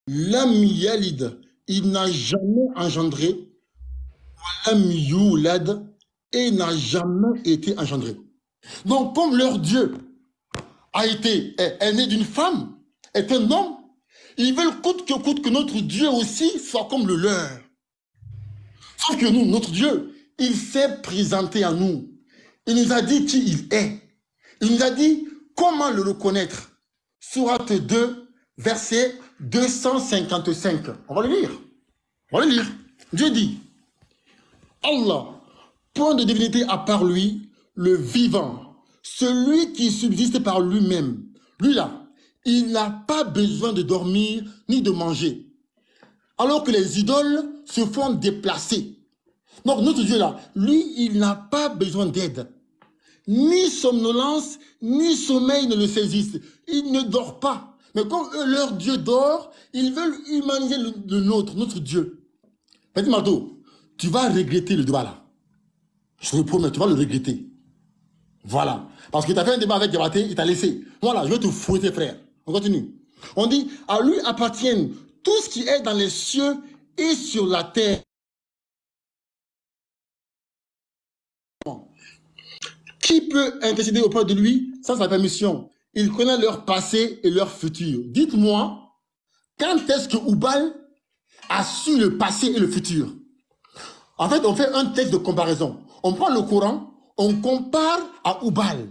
Lam yalid, il n'a jamais engendré. Lam yulad, et n'a jamais été engendré. Donc, comme leur Dieu est né d'une femme, est un homme, ils veulent coûte que notre Dieu aussi soit comme le leur. Sauf que nous, notre Dieu, il s'est présenté à nous. Il nous a dit qui il est. Il nous a dit comment le reconnaître. Sourate 2, verset 255. On va le lire. On va le lire. Dieu dit, Allah, point de divinité à part lui, le vivant, celui qui subsiste par lui-même. Lui là, il n'a pas besoin de dormir ni de manger. Alors que les idoles se font déplacer. Donc notre Dieu là, lui, il n'a pas besoin d'aide. Ni somnolence, ni sommeil ne le saisissent. Il ne dort pas. Mais quand eux, leur Dieu dort, ils veulent humaniser le nôtre, notre Dieu. Petit Marteau, tu vas regretter le débat là. Je te le promets, tu vas le regretter. Voilà. Parce que tu as fait un débat avec Diabaté, il t'a laissé. Voilà, je vais te fouetter, frère. On continue. On dit, à lui appartiennent tout ce qui est dans les cieux et sur la terre. Qui peut intercéder auprès de lui sans sa permission? Il connaît leur passé et leur futur. Dites-moi, quand est-ce que Oubal a su le passé et le futur? En fait, on fait un texte de comparaison. On prend le Coran, on compare à Oubal.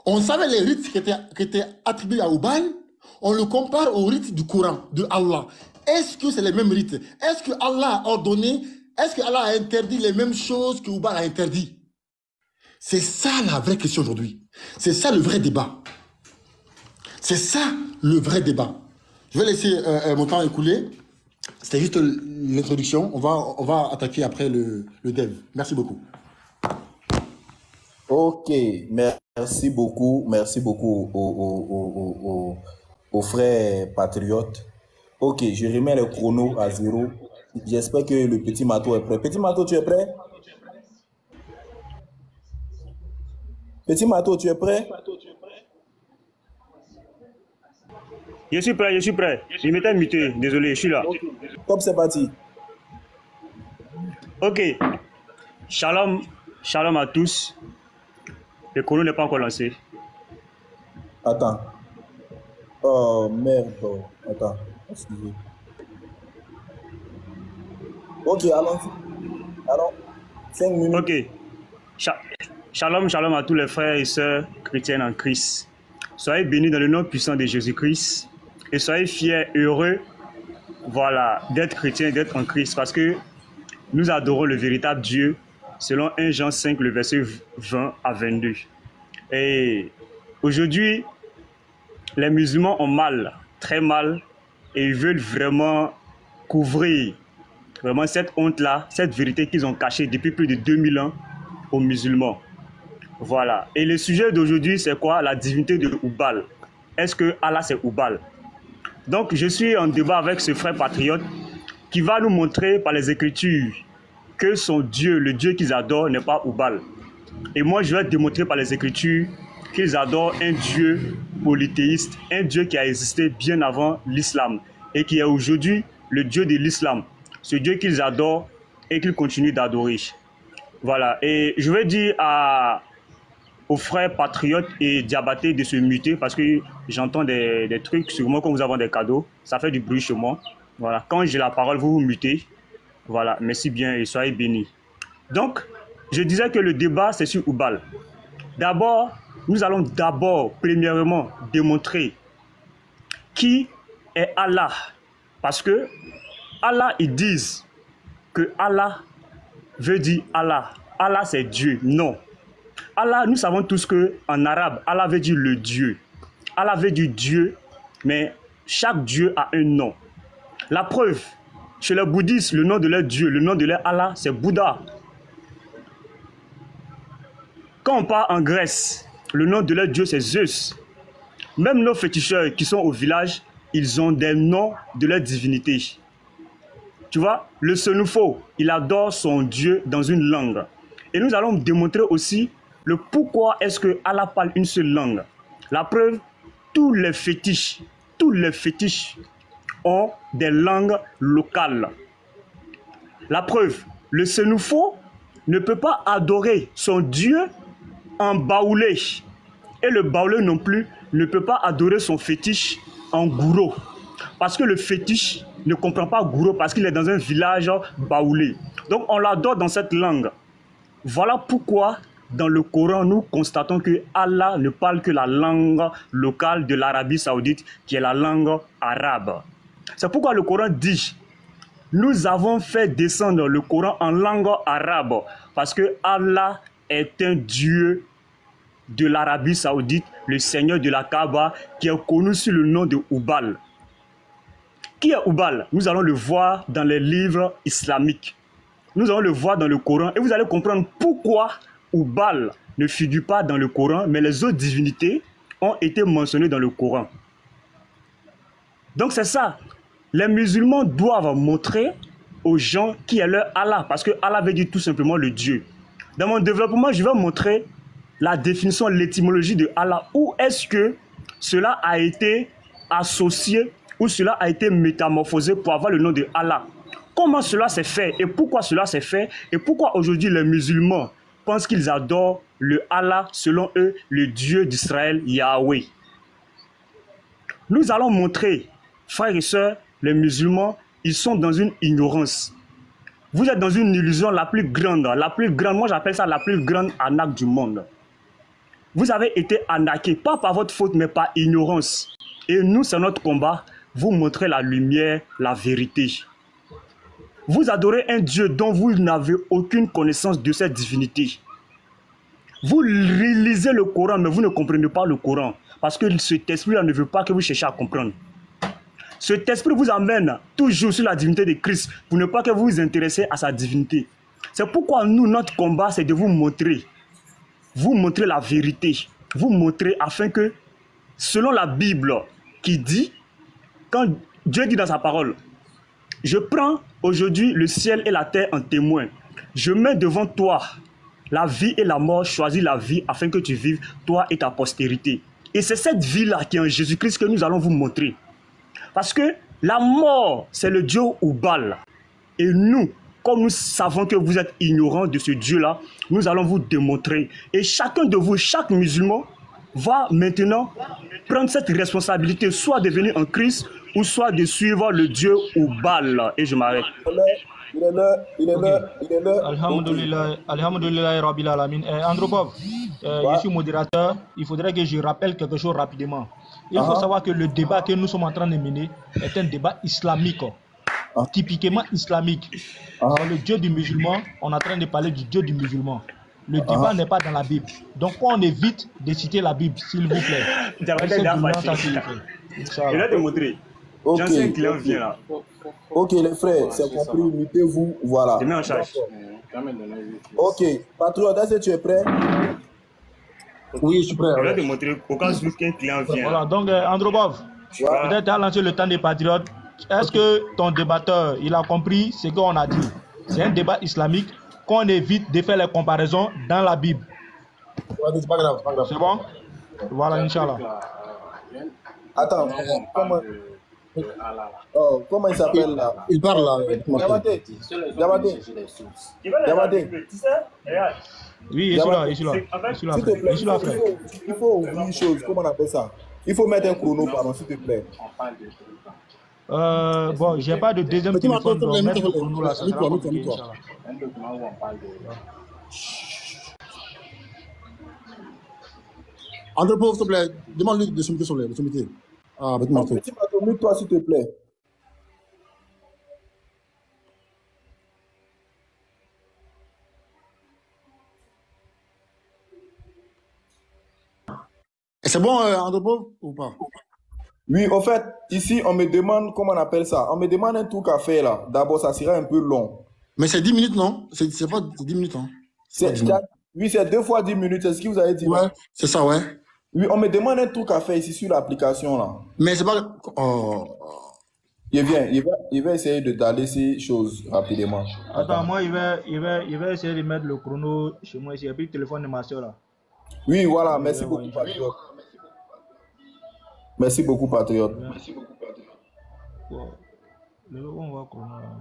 On savait les rites qui étaient attribués à Oubal, on le compare aux rites du Coran, de Allah. Est-ce que c'est les mêmes rites? Est-ce que Allah a ordonné, est-ce que Allah a interdit les mêmes choses que Oubal a interdit? C'est ça la vraie question aujourd'hui. C'est ça le vrai débat. C'est ça le vrai débat. Je vais laisser mon temps écouler. C'était juste l'introduction. On va attaquer après le dev. Merci beaucoup. Ok, merci beaucoup aux frères patriotes. Ok, je remets le chrono à 0. J'espère que le petit Mato est prêt. Petit Mato, tu es prêt? Petit Mato, tu es prêt? Je suis prêt, je suis prêt. Je m'étais muté, désolé, je suis là. Okay. Top, c'est parti. Ok. Shalom, shalom à tous. Le chrono n'est pas encore lancé. Attends. Oh, merde. Attends. Excusez. Ok, allons-y. Alors, 5 minutes. Ok. Shalom, shalom à tous les frères et sœurs chrétiennes en Christ. Soyez bénis dans le nom puissant de Jésus-Christ. Et soyez fiers, heureux, voilà, d'être chrétiens, d'être en Christ. Parce que nous adorons le véritable Dieu, selon 1 Jean 5, le verset 20 à 22. Et aujourd'hui, les musulmans ont mal, très mal, et ils veulent vraiment couvrir vraiment cette honte-là, cette vérité qu'ils ont cachée depuis plus de 2000 ans aux musulmans. Voilà. Et le sujet d'aujourd'hui, c'est quoi? La divinité de Oubal. Est-ce que Allah, c'est Oubal? Donc, je suis en débat avec ce frère patriote qui va nous montrer par les Écritures que son Dieu, le Dieu qu'ils adorent, n'est pas Oubal. Et moi, je vais démontrer par les Écritures qu'ils adorent un Dieu polythéiste, un Dieu qui a existé bien avant l'islam et qui est aujourd'hui le Dieu de l'islam, ce Dieu qu'ils adorent et qu'ils continuent d'adorer. Voilà. Et je vais dire aux frères patriotes et Diabaté de se muter parce que j'entends des trucs, sûrement quand vous avez des cadeaux, ça fait du bruit chez moi. Voilà. Quand j'ai la parole, vous vous mutez. Voilà. Merci bien et soyez bénis. Donc, je disais que le débat, c'est sur Oubal. D'abord, nous allons premièrement, démontrer qui est Allah. Parce que Allah, ils disent que Allah veut dire Allah. Allah, c'est Dieu. Non. Allah, nous savons tous qu'en arabe, Allah veut dire le Dieu. Allah veut dire Dieu, mais chaque Dieu a un nom. La preuve, chez les bouddhistes, le nom de leur Dieu, le nom de leur Allah, c'est Bouddha. Quand on part en Grèce, le nom de leur Dieu, c'est Zeus. Même nos féticheurs qui sont au village, ils ont des noms de leur divinité. Tu vois, le Senoufo, il adore son Dieu dans une langue. Et nous allons démontrer aussi le pourquoi est-ce que Allah parle une seule langue. La preuve, tous les fétiches ont des langues locales. La preuve, le Sénoufo ne peut pas adorer son Dieu en baoulé. Et le baoulé non plus ne peut pas adorer son fétiche en gouro. Parce que le fétiche ne comprend pas gouro parce qu'il est dans un village baoulé. Donc on l'adore dans cette langue. Voilà pourquoi dans le Coran nous constatons que Allah ne parle que la langue locale de l'Arabie Saoudite qui est la langue arabe. C'est pourquoi le Coran dit: nous avons fait descendre le Coran en langue arabe parce que Allah est un Dieu de l'Arabie Saoudite, le Seigneur de la Kaaba, qui est connu sous le nom de Hubal. Qui est Hubal? Nous allons le voir dans les livres islamiques. Nous allons le voir dans le Coran et vous allez comprendre pourquoi Hubal ne figure pas dans le Coran, mais les autres divinités ont été mentionnées dans le Coran. Donc c'est ça. Les musulmans doivent montrer aux gens qui est leur Allah, parce que Allah veut dire tout simplement le Dieu. Dans mon développement, je vais montrer la définition, l'étymologie de Allah. Où est-ce que cela a été associé, où cela a été métamorphosé pour avoir le nom de Allah. Comment cela s'est fait et pourquoi cela s'est fait et pourquoi aujourd'hui les musulmans pensent qu'ils adorent le Allah, selon eux, le Dieu d'Israël, Yahweh. Nous allons montrer, frères et sœurs, les musulmans, ils sont dans une ignorance. Vous êtes dans une illusion la plus grande, moi j'appelle ça la plus grande arnaque du monde. Vous avez été arnaqués, pas par votre faute, mais par ignorance. Et nous, c'est notre combat, vous montrer la lumière, la vérité. Vous adorez un Dieu dont vous n'avez aucune connaissance de cette divinité. Vous lisez le Coran, mais vous ne comprenez pas le Coran. Parce que cet esprit-là ne veut pas que vous cherchiez à comprendre. Cet esprit vous amène toujours sur la divinité de Christ pour ne pas que vous vous intéressez à sa divinité. C'est pourquoi nous, notre combat, c'est de vous montrer. Vous montrer la vérité. Vous montrer afin que, selon la Bible qui dit, quand Dieu dit dans sa parole, je prends aujourd'hui le ciel et la terre en témoin. Je mets devant toi la vie et la mort. Choisis la vie afin que tu vives, toi et ta postérité. Et c'est cette vie-là qui est en Jésus-Christ que nous allons vous montrer. Parce que la mort, c'est le Dieu Hubal. Et nous, comme nous savons que vous êtes ignorants de ce Dieu-là, nous allons vous démontrer. Et chacun de vous, chaque musulman, va maintenant prendre cette responsabilité, soit de venir en Christ, ou soit de suivre le Dieu Hubal. Et je m'arrête. Il est là. Alhamdulillah, Alhamdulillah, Rabbil Alamin. Andropov, je suis modérateur. Il faudrait que je rappelle quelque chose rapidement. Il faut savoir que le débat que nous sommes en train de mener est un débat islamique, typiquement islamique. C'est le Dieu du musulman, on est en train de parler du Dieu du musulman. Le débat n'est pas dans la Bible. Donc on évite de citer la Bible, s'il vous plaît. Il a démontré. Ok, J'ai un client vient là. Ok, les frères, c'est compris, mettez-vous, voilà. Je mets en charge. Ok, Patriote, est-ce que tu es prêt? Oui, je suis prêt. Je vais te montrer au cas où qu'un client vient. Voilà, donc Andropov, peut-être à lancer le temps des patriotes. Est-ce que ton débatteur, il a compris ce qu'on a dit? C'est un débat islamique qu'on évite de faire les comparaisons dans la Bible. C'est pas grave, c'est pas grave. C'est bon? Voilà, Inch'Allah. Attends, comment il s'appelle là? Il parle là. Diabaté. Tu sais, regarde. Oui, je suis là. S'il te plaît, il faut ouvrir une chose, comment on appelle ça? Il faut mettre un chrono, pardon, s'il te plaît. Bon, j'ai pas de deuxième téléphone, donc mettre le chrono là, ça sera compliqué, Inch'Allah. Andropov, s'il te plaît, demande-lui de se mettre sur les sommité. Ah, petit marteau. Petit marteau, mute-toi, s'il te plaît. C'est bon, Andropov, ou pas? Oui, au fait, ici, on me demande, comment on appelle ça? On me demande un truc à faire là. D'abord, ça sera un peu long. Mais c'est 10 minutes, non? C'est pas 10 minutes, hein? Oui, c'est 2 fois 10 minutes, c'est ce que vous avez dit. Ouais, c'est ça, ouais. Oui, on me demande un truc à faire ici sur l'application là. Mais c'est pas... Oh. Il va essayer d'aller ces choses rapidement. Attends, moi, il va essayer de mettre le chrono chez moi ici. Et puis le téléphone de ma soeur là. Oui, voilà, merci beaucoup, Patriote. Merci beaucoup, Patriote. Bon, le logo, on va chrono.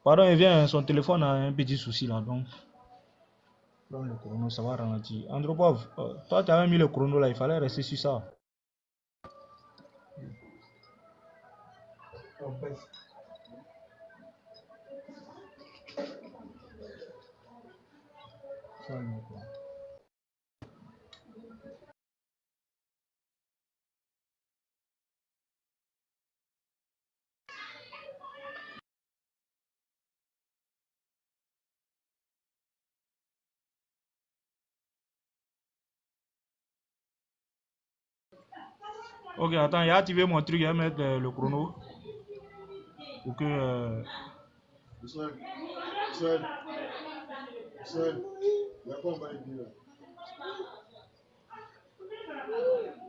Pardon, il vient, son téléphone a un petit souci là, donc prends le chrono, ça va ralentir. Andropov, toi tu avais mis le chrono là, il fallait rester sur ça. Ok, attends, il a activé mon truc, il va mettre le chrono pour que. Israël, il y a quoi en bas de là?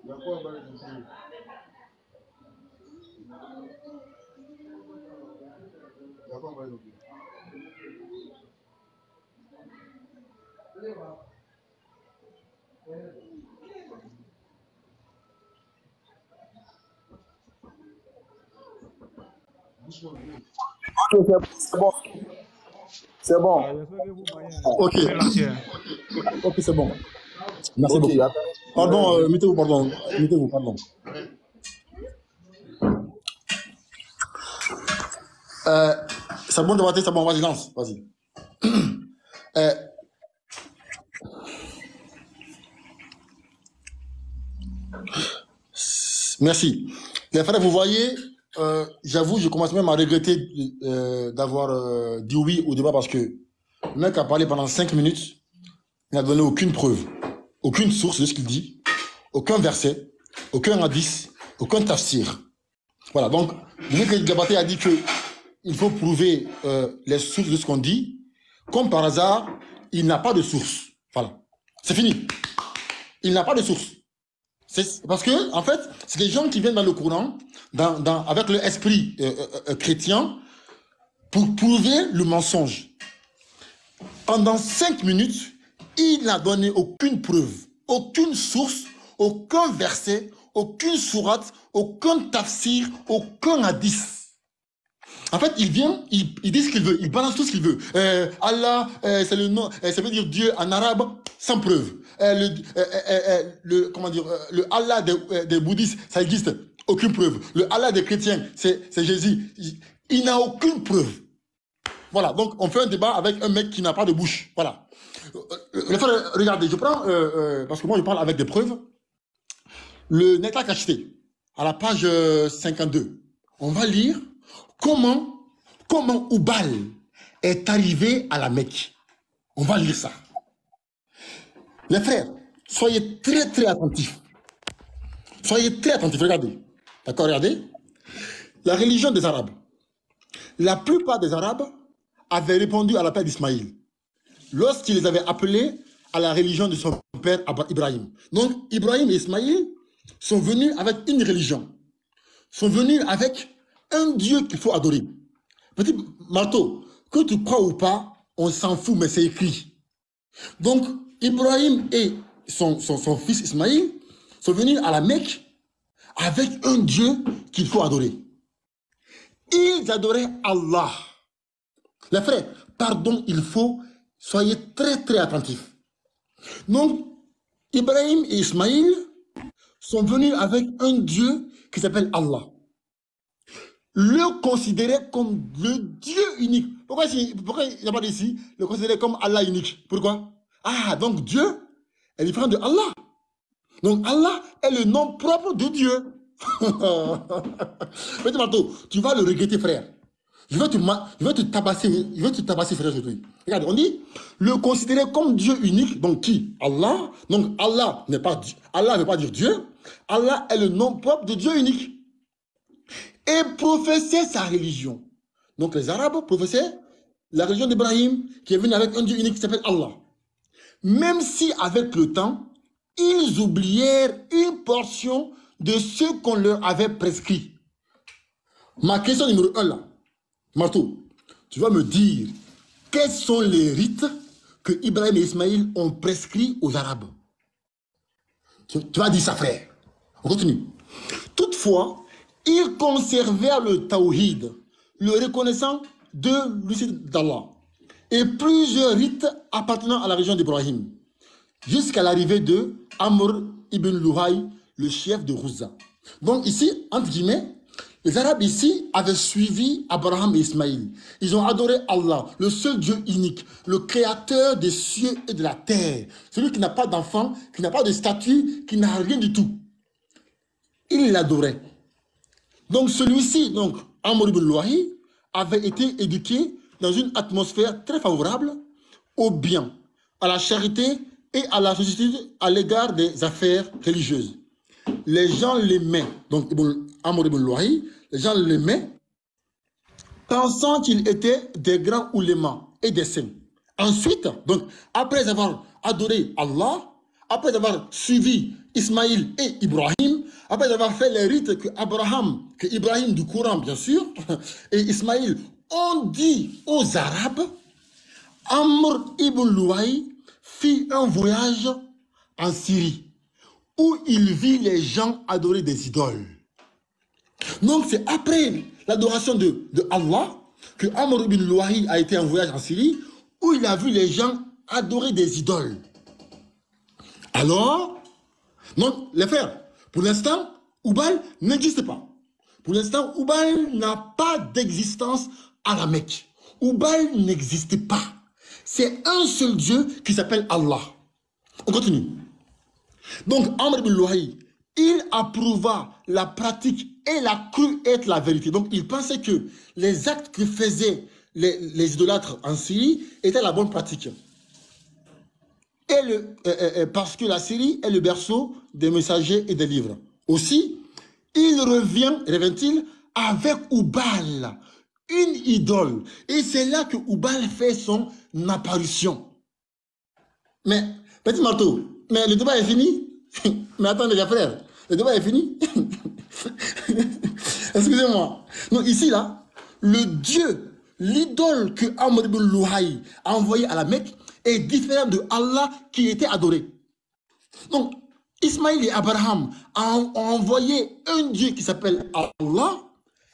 Il y a quoi en bas de Il y a quoi en bas de C'est bon. C'est bon. Ok. Ok, c'est bon. Merci beaucoup. Pardon, mettez-vous, pardon. Mettez-vous, pardon. C'est bon de voter, c'est bon, vas-y, lance, vas-y. Merci. Les frères, vous voyez, j'avoue, je commence même à regretter d'avoir dit oui au débat parce que le mec a parlé pendant 5 minutes, il n'a donné aucune preuve, aucune source de ce qu'il dit, aucun verset, aucun hadith, aucun tafsir. Voilà, donc, le mec Gabaté a dit que il faut prouver les sources de ce qu'on dit. Comme par hasard, il n'a pas de source. Voilà, c'est fini. Il n'a pas de source. Parce que, en fait, c'est des gens qui viennent dans le Coran, avec l'esprit chrétien, pour prouver le mensonge. Pendant 5 minutes, il n'a donné aucune preuve, aucune source, aucun verset, aucune sourate, aucun tafsir, aucun hadith. En fait, il vient, il dit ce qu'il veut, il balance tout ce qu'il veut. Allah, c'est le nom, ça veut dire Dieu en arabe, sans preuve. Comment dire, le Allah des bouddhistes, ça existe, aucune preuve. Le Allah des chrétiens, c'est Jésus. Il n'a aucune preuve. Voilà, donc on fait un débat avec un mec qui n'a pas de bouche. Voilà. Regardez, je prends, parce que moi je parle avec des preuves. Le Neta Kachité, à la page 52, on va lire comment Oubal est arrivé à la Mecque. On va lire ça. Les frères, soyez très très attentifs. Soyez très attentifs, regardez. D'accord, regardez. La religion des Arabes. La plupart des Arabes avaient répondu à l'appel d'Ismaïl lorsqu'il les avait appelés à la religion de son père Ibrahim. Donc, Ibrahim et Ismaïl sont venus avec une religion. Sont venus avec un Dieu qu'il faut adorer. Petit marteau, que tu crois ou pas, on s'en fout, mais c'est écrit. Donc, Ibrahim et son fils Ismaïl sont venus à la Mecque avec un Dieu qu'il faut adorer. Ils adoraient Allah. Les frères, pardon, soyez très très attentifs. Donc, Ibrahim et Ismaïl sont venus avec un Dieu qui s'appelle Allah. Le considérer comme le Dieu unique. Pourquoi il n'y a pas d'ici? Le considérer comme Allah unique. Pourquoi? Ah, donc Dieu est différent de Allah. Donc Allah est le nom propre de Dieu. Petit marteau, tu vas le regretter, frère. Je vais te tabasser, frère, aujourd'hui. Regarde, on dit, le considérer comme Dieu unique, donc qui? Allah. Donc Allah n'est pas Dieu. Allah ne veut pas dire Dieu. Allah est le nom propre de Dieu unique. et professaient sa religion. Donc les Arabes professaient la religion d'Ibrahim, qui est venue avec un Dieu unique qui s'appelle Allah. Même si avec le temps, ils oublièrent une portion de ce qu'on leur avait prescrit. Ma question numéro 1 là, Marteau, tu vas me dire quels sont les rites que Ibrahim et Ismaïl ont prescrits aux Arabes. Tu vas dire ça, frère. On continue. Toutefois, ils conservèrent le tawhid, le reconnaissant de l'unicité d'Allah, et plusieurs rites appartenant à la région d'Ibrahim, jusqu'à l'arrivée de Amr ibn Luhay, le chef de Rouza. Donc ici, entre guillemets, les Arabes ici avaient suivi Abraham et Ismaïl. Ils ont adoré Allah, le seul Dieu unique, le créateur des cieux et de la terre, celui qui n'a pas d'enfant, qui n'a pas de statue, qui n'a rien du tout. Ils l'adoraient. Donc celui-ci, donc Amr ibn Luhay, avait été éduqué dans une atmosphère très favorable au bien, à la charité et à la sollicitude à l'égard des affaires religieuses. Les gens l'aimaient, donc Amr ibn Luhay, les gens l'aimaient, pensant qu'il était des grands oulémas et des saints. Ensuite, donc, après avoir adoré Allah, après avoir suivi Ismaïl et Ibrahim, après avoir fait les rites que Ibrahim du Coran bien sûr, et Ismaïl ont dit aux Arabes, Amr ibn Luhay fit un voyage en Syrie, où il vit les gens adorer des idoles. Donc c'est après l'adoration de Allah que Amr ibn Luhay a été en voyage en Syrie, où il a vu les gens adorer des idoles. Alors, donc les frères, pour l'instant, Oubal n'existe pas. Pour l'instant, Oubal n'a pas d'existence à la Mecque. Oubal n'existe pas. C'est un seul Dieu qui s'appelle Allah. On continue. Donc, Amr ibn Luhay, il approuva la pratique et la crut être la vérité. Donc, il pensait que les actes que faisaient les idolâtres en Syrie étaient la bonne pratique. Parce que la Syrie est le berceau des messagers et des livres. Aussi, il revient-il avec Oubal, une idole. Et c'est là que Oubal fait son apparition. Mais, petit marteau, mais le débat est fini. Mais attendez, les frères, le débat est fini. Excusez-moi. Donc ici, là, le Dieu, l'idole que Amr ibn Luhay a envoyé à la Mecque est différent de Allah qui était adoré. Donc, Ismaïl et Abraham ont envoyé un Dieu qui s'appelle Allah,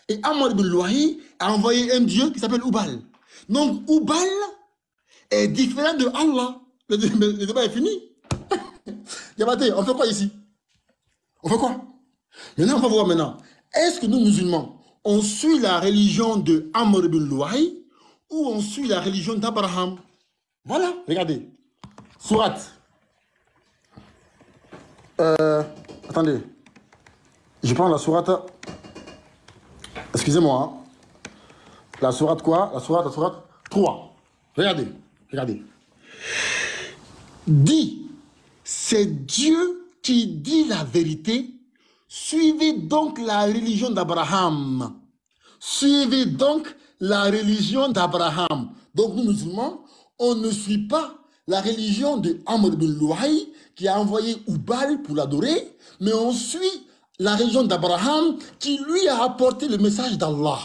et Amr ibn Luhay a envoyé un Dieu qui s'appelle Oubal. Donc, Oubal est différent de Allah. Le débat est fini. Diabaté, on fait quoi ici? On fait quoi? Maintenant, on va voir maintenant. Est-ce que nous, musulmans, on suit la religion de Amr ibn Luhay ou on suit la religion d'Abraham? Voilà, regardez. Sourate. Attendez. Je prends la sourate. Excusez-moi. Hein. La sourate quoi? La sourate 3. Regardez. Regardez. Dit, c'est Dieu qui dit la vérité. Suivez donc la religion d'Abraham. Suivez donc la religion d'Abraham. Donc nous musulmans, on ne suit pas la religion de Amr ibn Luhay qui a envoyé Oubal pour l'adorer, mais on suit la religion d'Abraham qui lui a apporté le message d'Allah,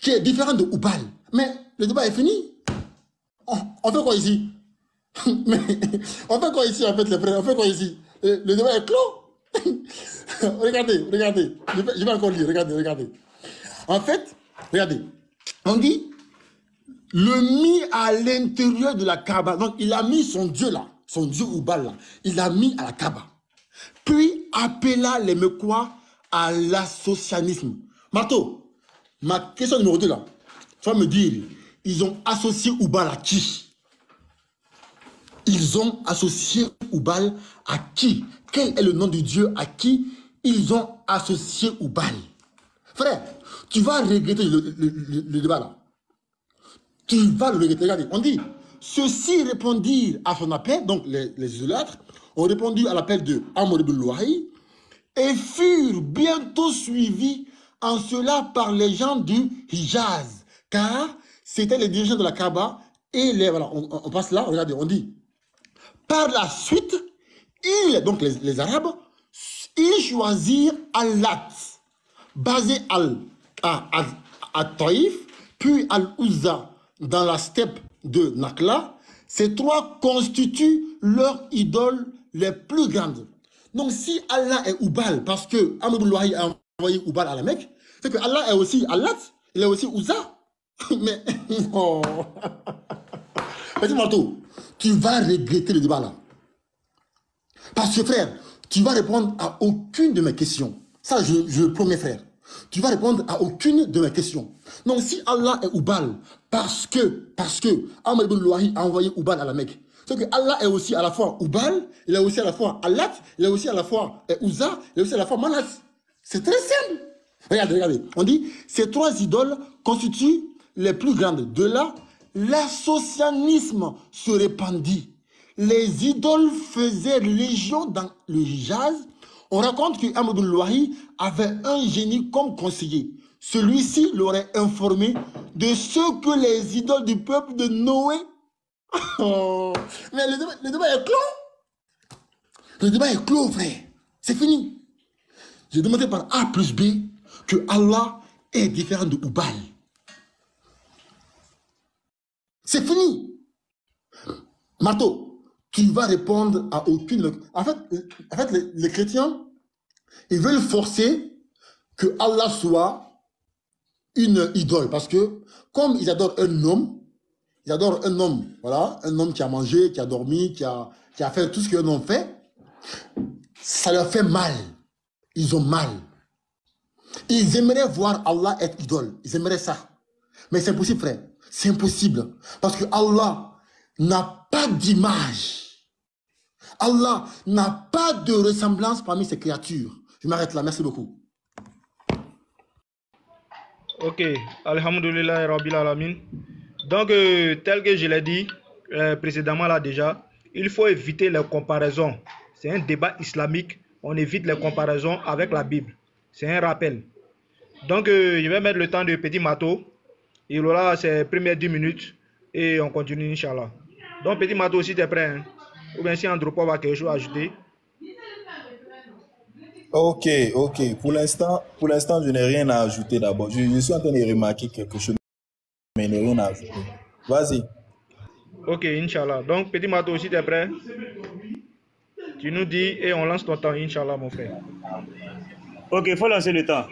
qui est différent de Oubal. Mais le débat est fini. On fait quoi ici? Mais on fait quoi ici en fait les frères? On fait quoi ici? Le débat est clos. Regardez. Je vais encore lire, regardez. En fait, regardez. On dit le mit à l'intérieur de la Kaaba. Donc, il a mis son Dieu là, son Dieu Oubal là, il l'a mis à la Kaaba. Puis, appela les Mecquois à l'associanisme. Marteau, ma question numéro 2 là, tu vas me dire, ils ont associé Oubal à qui? Ils ont associé Oubal à qui? Quel est le nom du Dieu à qui ils ont associé Oubal? Frère, tu vas regretter le débat là. Tu vas le regretter. Regardez, on dit, ceux-ci répondirent à son appel, donc les idolâtres ont répondu à l'appel de Amr ibn Luhay et furent bientôt suivis en cela par les gens du Hijaz, car c'était les dirigeants de la Kaaba et les... Voilà, on passe là, regardez, on dit. Par la suite, donc les Arabes, ils choisirent Al-Lat, basé à Taïf, puis Al-Uzza dans la steppe de Nakla. Ces trois constituent leurs idoles les plus grandes. Donc si Allah est Oubal, parce que Ahmadou Louahi a envoyé Oubal à la Mecque, c'est que Allah est aussi Al-Lat, il est aussi Uzza. Mais non. Petit Marteau, tu vas regretter le débat là. Parce que frère, tu vas répondre à aucune de mes questions. Ça, je le promets frère. Tu vas répondre à aucune de mes questions. Donc si Allah est Oubal, parce que Ahmadou Louahi a envoyé Oubal à la Mecque, c'est que Allah est aussi à la fois Oubal, il est aussi à la fois Allat, il est aussi à la fois Uzza, il est aussi à la fois Manat. C'est très simple. Regardez. On dit, ces trois idoles constituent les plus grandes. De là, l'associanisme se répandit. Les idoles faisaient légion dans le Hijaz. On raconte que Ahmadou Louahi avait un génie comme conseiller. Celui-ci l'aurait informé de ce que les idoles du peuple de Noé... Oh, mais le débat est clos. Le débat est clos, frère. C'est fini. J'ai demandé par A plus B que Allah est différent de Oubal. C'est fini. Marteau, tu vas répondre à aucune... En fait les chrétiens, ils veulent forcer que Allah soit une idole. Parce que, comme ils adorent un homme, voilà, un homme qui a mangé, qui a dormi, qui a fait tout ce qu'un homme fait, ça leur fait mal. Ils ont mal. Ils aimeraient voir Allah être idole. Ils aimeraient ça. Mais c'est impossible, frère. C'est impossible. Parce que Allah n'a pas d'image. Allah n'a pas de ressemblance parmi ses créatures. Je m'arrête là. Merci beaucoup. Ok. Alhamdulillah Rabbil Alamin. Donc, tel que je l'ai dit précédemment là déjà, il faut éviter les comparaisons. C'est un débat islamique. On évite les comparaisons avec la Bible. C'est un rappel. Donc, je vais mettre le temps de Petit Mato. Il aura ses premières 10 minutes et on continue, Inch'Allah. Donc, Petit Mato, si tu es prêt, hein? Ou bien si Andropov a quelque chose à ajouter. Ok. Pour l'instant, je n'ai rien à ajouter d'abord. Je suis en train de remarquer quelque chose, mais je n'ai rien à ajouter. Vas-y. Ok, Inch'Allah. Donc, Petit Mato, si tu es prêt, tu nous dis et on lance ton temps, Inch'Allah, mon frère. Ok, il faut lancer le temps.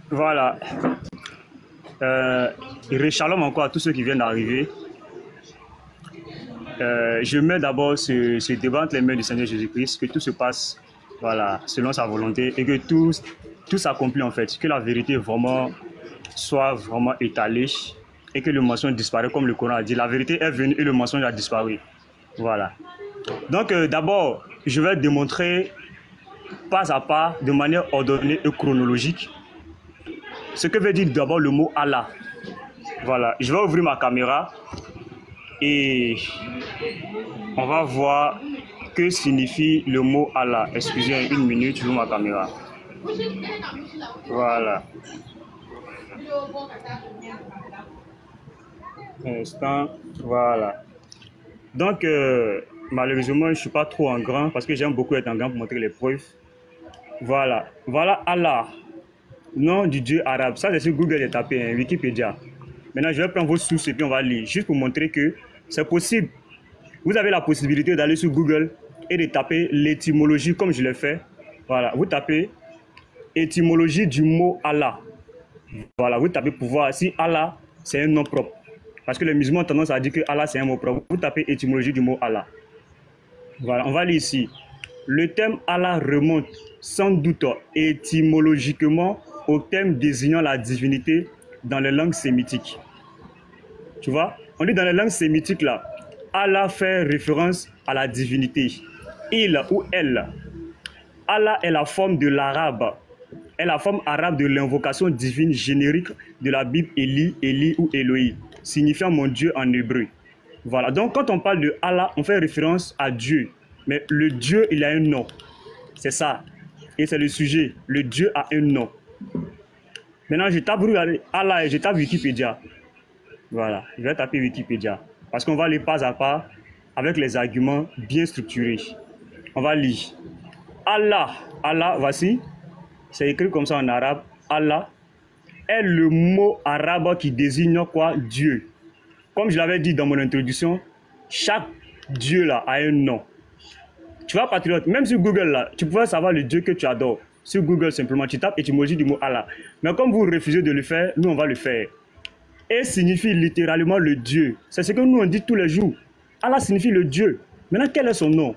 Voilà. Shalom encore à tous ceux qui viennent d'arriver. Je mets d'abord ce débat entre les mains du Seigneur Jésus-Christ, que tout se passe voilà, selon sa volonté et que tout s'accomplit en fait, que la vérité vraiment soit vraiment étalée et que le mensonge disparaît comme le Coran a dit. La vérité est venue et le mensonge a disparu. Voilà. Donc d'abord, je vais démontrer pas à pas, de manière ordonnée et chronologique, ce que veut dire d'abord le mot Allah. Voilà, je vais ouvrir ma caméra et on va voir que signifie le mot Allah. Excusez une minute, je ouvre ma caméra. Voilà. Un instant, voilà. Donc, malheureusement, je ne suis pas trop en grand parce que j'aime beaucoup être en grand pour montrer les preuves. Voilà. Voilà Allah, nom du Dieu arabe. Ça, c'est sur Google, j'ai tapé, hein, Wikipédia. Maintenant, je vais prendre vos sources et puis on va lire. Juste pour montrer que c'est possible. Vous avez la possibilité d'aller sur Google et de taper l'étymologie comme je l'ai fait. Voilà. Vous tapez étymologie du mot Allah. Voilà. Vous tapez pour voir si Allah, c'est un nom propre. Parce que les musulmans ont tendance à dire que Allah, c'est un mot propre. Vous tapez étymologie du mot Allah. Voilà. On va lire ici. Le terme Allah remonte sans doute étymologiquement au terme désignant la divinité dans les langues sémitiques. Tu vois, on dit dans les langues sémitiques là, Allah fait référence à la divinité. Il ou elle. Allah est la forme de l'arabe. Est la forme arabe de l'invocation divine générique de la Bible Eli, Eli ou Elohim, signifiant mon Dieu en hébreu. Voilà, donc quand on parle de Allah, on fait référence à Dieu. Mais le Dieu, il a un nom. C'est ça. Et c'est le sujet. Le Dieu a un nom. Maintenant, je tape Allah et je tape Wikipédia. Voilà, je vais taper Wikipédia. Parce qu'on va aller pas à pas avec les arguments bien structurés. On va lire. Allah, Allah, voici. C'est écrit comme ça en arabe. Allah est le mot arabe qui désigne quoi? Dieu. Comme je l'avais dit dans mon introduction, chaque Dieu là a un nom. Tu vois, patriote, même sur Google là, tu pouvais savoir le Dieu que tu adores. Sur Google, simplement, tu tapes étymologie du mot Allah. Mais comme vous refusez de le faire, nous, on va le faire. Et signifie littéralement le Dieu. C'est ce que nous, on dit tous les jours. Allah signifie le Dieu. Maintenant, quel est son nom?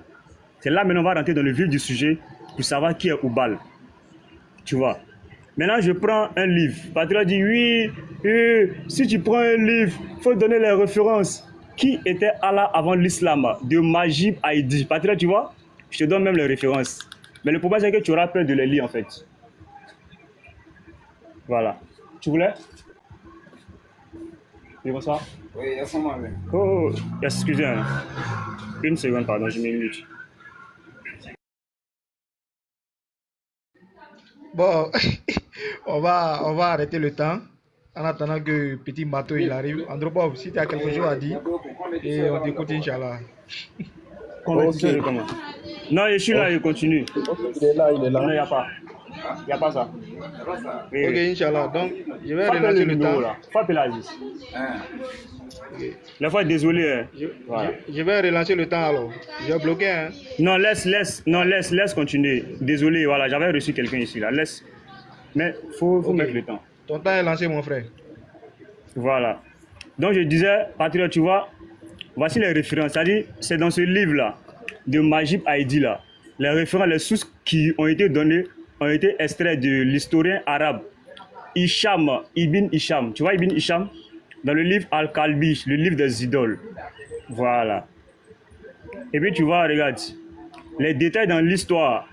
C'est là, maintenant, on va rentrer dans le vif du sujet pour savoir qui est Oubal. Tu vois. Maintenant, je prends un livre. Patriote dit, oui, si tu prends un livre, il faut donner les références. Qui était Allah avant l'islam? De Majib Haïdi. Patriote, tu vois, je te donne même les références. Mais le problème, c'est que tu auras peur de les lire, en fait. Voilà. Tu voulais? Oui, bonsoir. Oui, il y a son nom. Oh, excusez-moi. Une seconde, pardon, je m'émute. Bon, on va arrêter le temps en attendant que petit bateau il arrive. Andropov, si tu as quelque chose à dire, et on t'écoute, Inch'Allah. Convertisseur, comment? Non, je suis là, je continue. Il est là, il est là. Non, il n'y a pas. Il n'y a pas ça. Ok, Inch'Allah. Donc, je vais relancer le temps. Faut appeler Aziz. La fois, désolé. Hein. Voilà. Je vais relancer le temps alors. J'ai bloqué. Hein. Non, laisse continuer. Désolé, voilà, j'avais reçu quelqu'un ici. Là. Laisse. Mais faut okay. Mettre le temps. Ton temps est lancé, mon frère. Voilà. Donc, je disais, patriote, tu vois, voici les références. C'est-à-dire, c'est dans ce livre-là, de Majib Haïdi, là, les références, les sources qui ont été données ont été extraits de l'historien arabe Isham, Ibn Isham. Tu vois Ibn Isham? Dans le livre Al-Kalbi, le livre des idoles. Voilà. Et puis tu vois, regarde, les détails dans l'histoire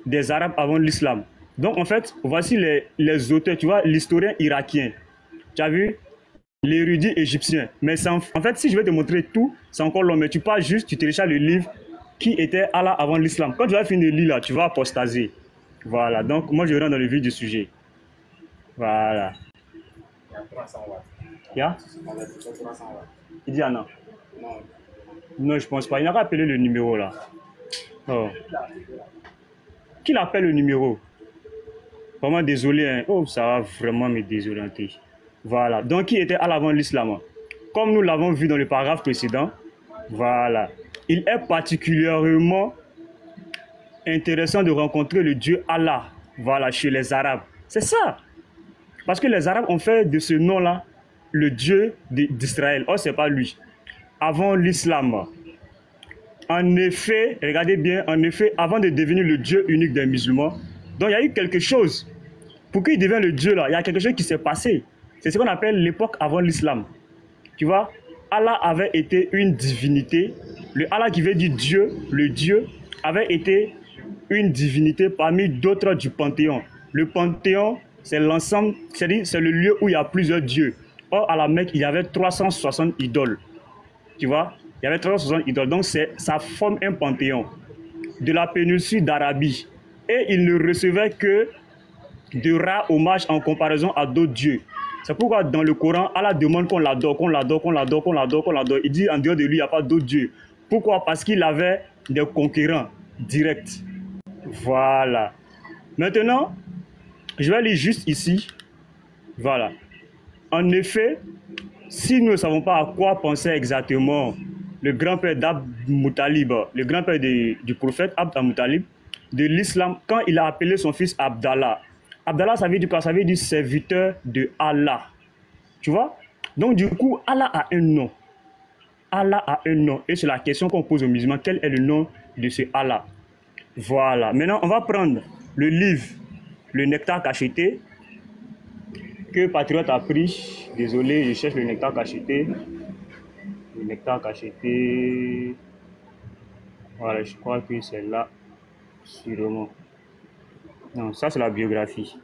des Arabes avant l'islam. Donc en fait, voici les auteurs, tu vois, l'historien irakien. Tu as vu? L'érudit égyptien. Mais en fait, si je vais te montrer tout, c'est encore long. Mais tu pars juste, tu télécharges le livre qui était Allah avant l'islam. Quand tu vas finir de lire là, tu vas apostaser. Voilà, donc moi je rentre dans le vif du sujet. Voilà. Yeah? Il dit ah non. Non, je pense pas. Il n'a pas appelé le numéro là. Oh. Qui l'appelle le numéro? Vraiment désolé. Hein? Oh, ça va vraiment me désorienter. Voilà. Donc qui était à l'avant de l'islam? Comme nous l'avons vu dans le paragraphe précédent. Voilà. Il est particulièrement intéressant de rencontrer le Dieu Allah. Voilà, chez les Arabes. C'est ça. Parce que les Arabes ont fait de ce nom-là le Dieu d'Israël. Oh, c'est pas lui. Avant l'islam. En effet, regardez bien, en effet, avant de devenir le Dieu unique des musulmans, donc il y a eu quelque chose. Pour qu'il devienne le Dieu là, il y a quelque chose qui s'est passé. C'est ce qu'on appelle l'époque avant l'islam. Tu vois, Allah avait été une divinité. Le Allah qui veut dire Dieu, le Dieu, avait été une divinité parmi d'autres du Panthéon. Le Panthéon, c'est l'ensemble, c'est le lieu où il y a plusieurs dieux. Or, à la Mecque, il y avait 360 idoles. Tu vois, il y avait 360 idoles. Donc, ça forme un panthéon de la péninsule d'Arabie. Et il ne recevait que de rares hommages en comparaison à d'autres dieux. C'est pourquoi dans le Coran, Allah demande qu'on l'adore, qu'on l'adore, qu'on l'adore, qu'on l'adore, qu'on l'adore. Il dit en dehors de lui, il n'y a pas d'autres dieux. Pourquoi? Parce qu'il avait des concurrents directs. Voilà. Maintenant, je vais aller juste ici. Voilà. En effet, si nous ne savons pas à quoi pensait exactement le grand-père d'Abd Muttalib, le grand-père du prophète Abd Muttalib, de l'islam, quand il a appelé son fils Abdallah. Abdallah, ça veut dire quoi? Ça veut dire serviteur de Allah. Tu vois? Donc du coup, Allah a un nom. Allah a un nom. Et c'est la question qu'on pose aux musulmans. Quel est le nom de ce Allah? Voilà. Maintenant, on va prendre le livre, le nectar cacheté, que Patriote a pris. Désolé, je cherche le nectar cacheté. Le nectar cacheté. Voilà, je crois que c'est là. Sûrement. Non, ça c'est la biographie.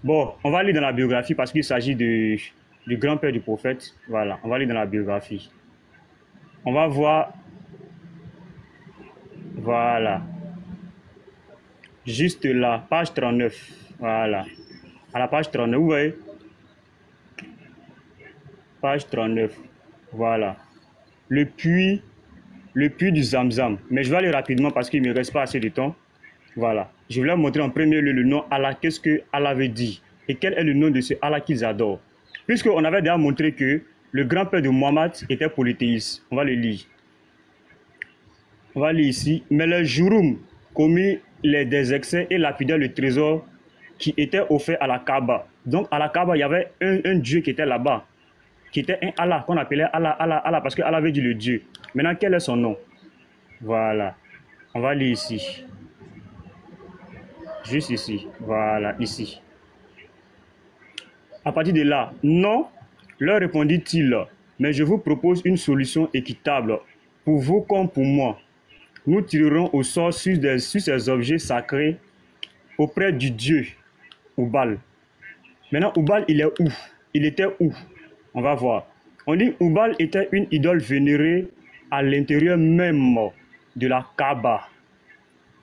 Bon, on va lire dans la biographie parce qu'il s'agit du grand-père du prophète. Voilà, on va lire dans la biographie. On va voir. Voilà. Juste là, page 39. Voilà. À la page 39, vous voyez? Page 39. Voilà. Le puits du Zamzam. Mais je vais aller rapidement parce qu'il ne me reste pas assez de temps. Voilà. Je voulais montrer en premier lieu le nom Allah. Qu'est-ce que Allah veut dire? Et quel est le nom de ce Allah qu'ils adorent? Puisqu'on avait déjà montré que le grand-père de Mohammed était polythéiste. On va le lire. On va lire ici. Mais les Jouroum commis des excès et lapidèrent le trésor qui était offert à la Kaaba. Donc à la Kaaba, il y avait un dieu qui était là-bas, qui était un Allah, qu'on appelait Allah, Allah, Allah, parce que Allah avait dit le dieu. Maintenant, quel est son nom? Voilà. On va lire ici. Juste ici. Voilà, ici. À partir de là, non, leur répondit-il, mais je vous propose une solution équitable, pour vous comme pour moi. Nous tirerons au sort sur ces objets sacrés auprès du dieu Oubal. Maintenant, Oubal, il est où? Il était où? On va voir. On dit Oubal était une idole vénérée à l'intérieur même de la Kaaba.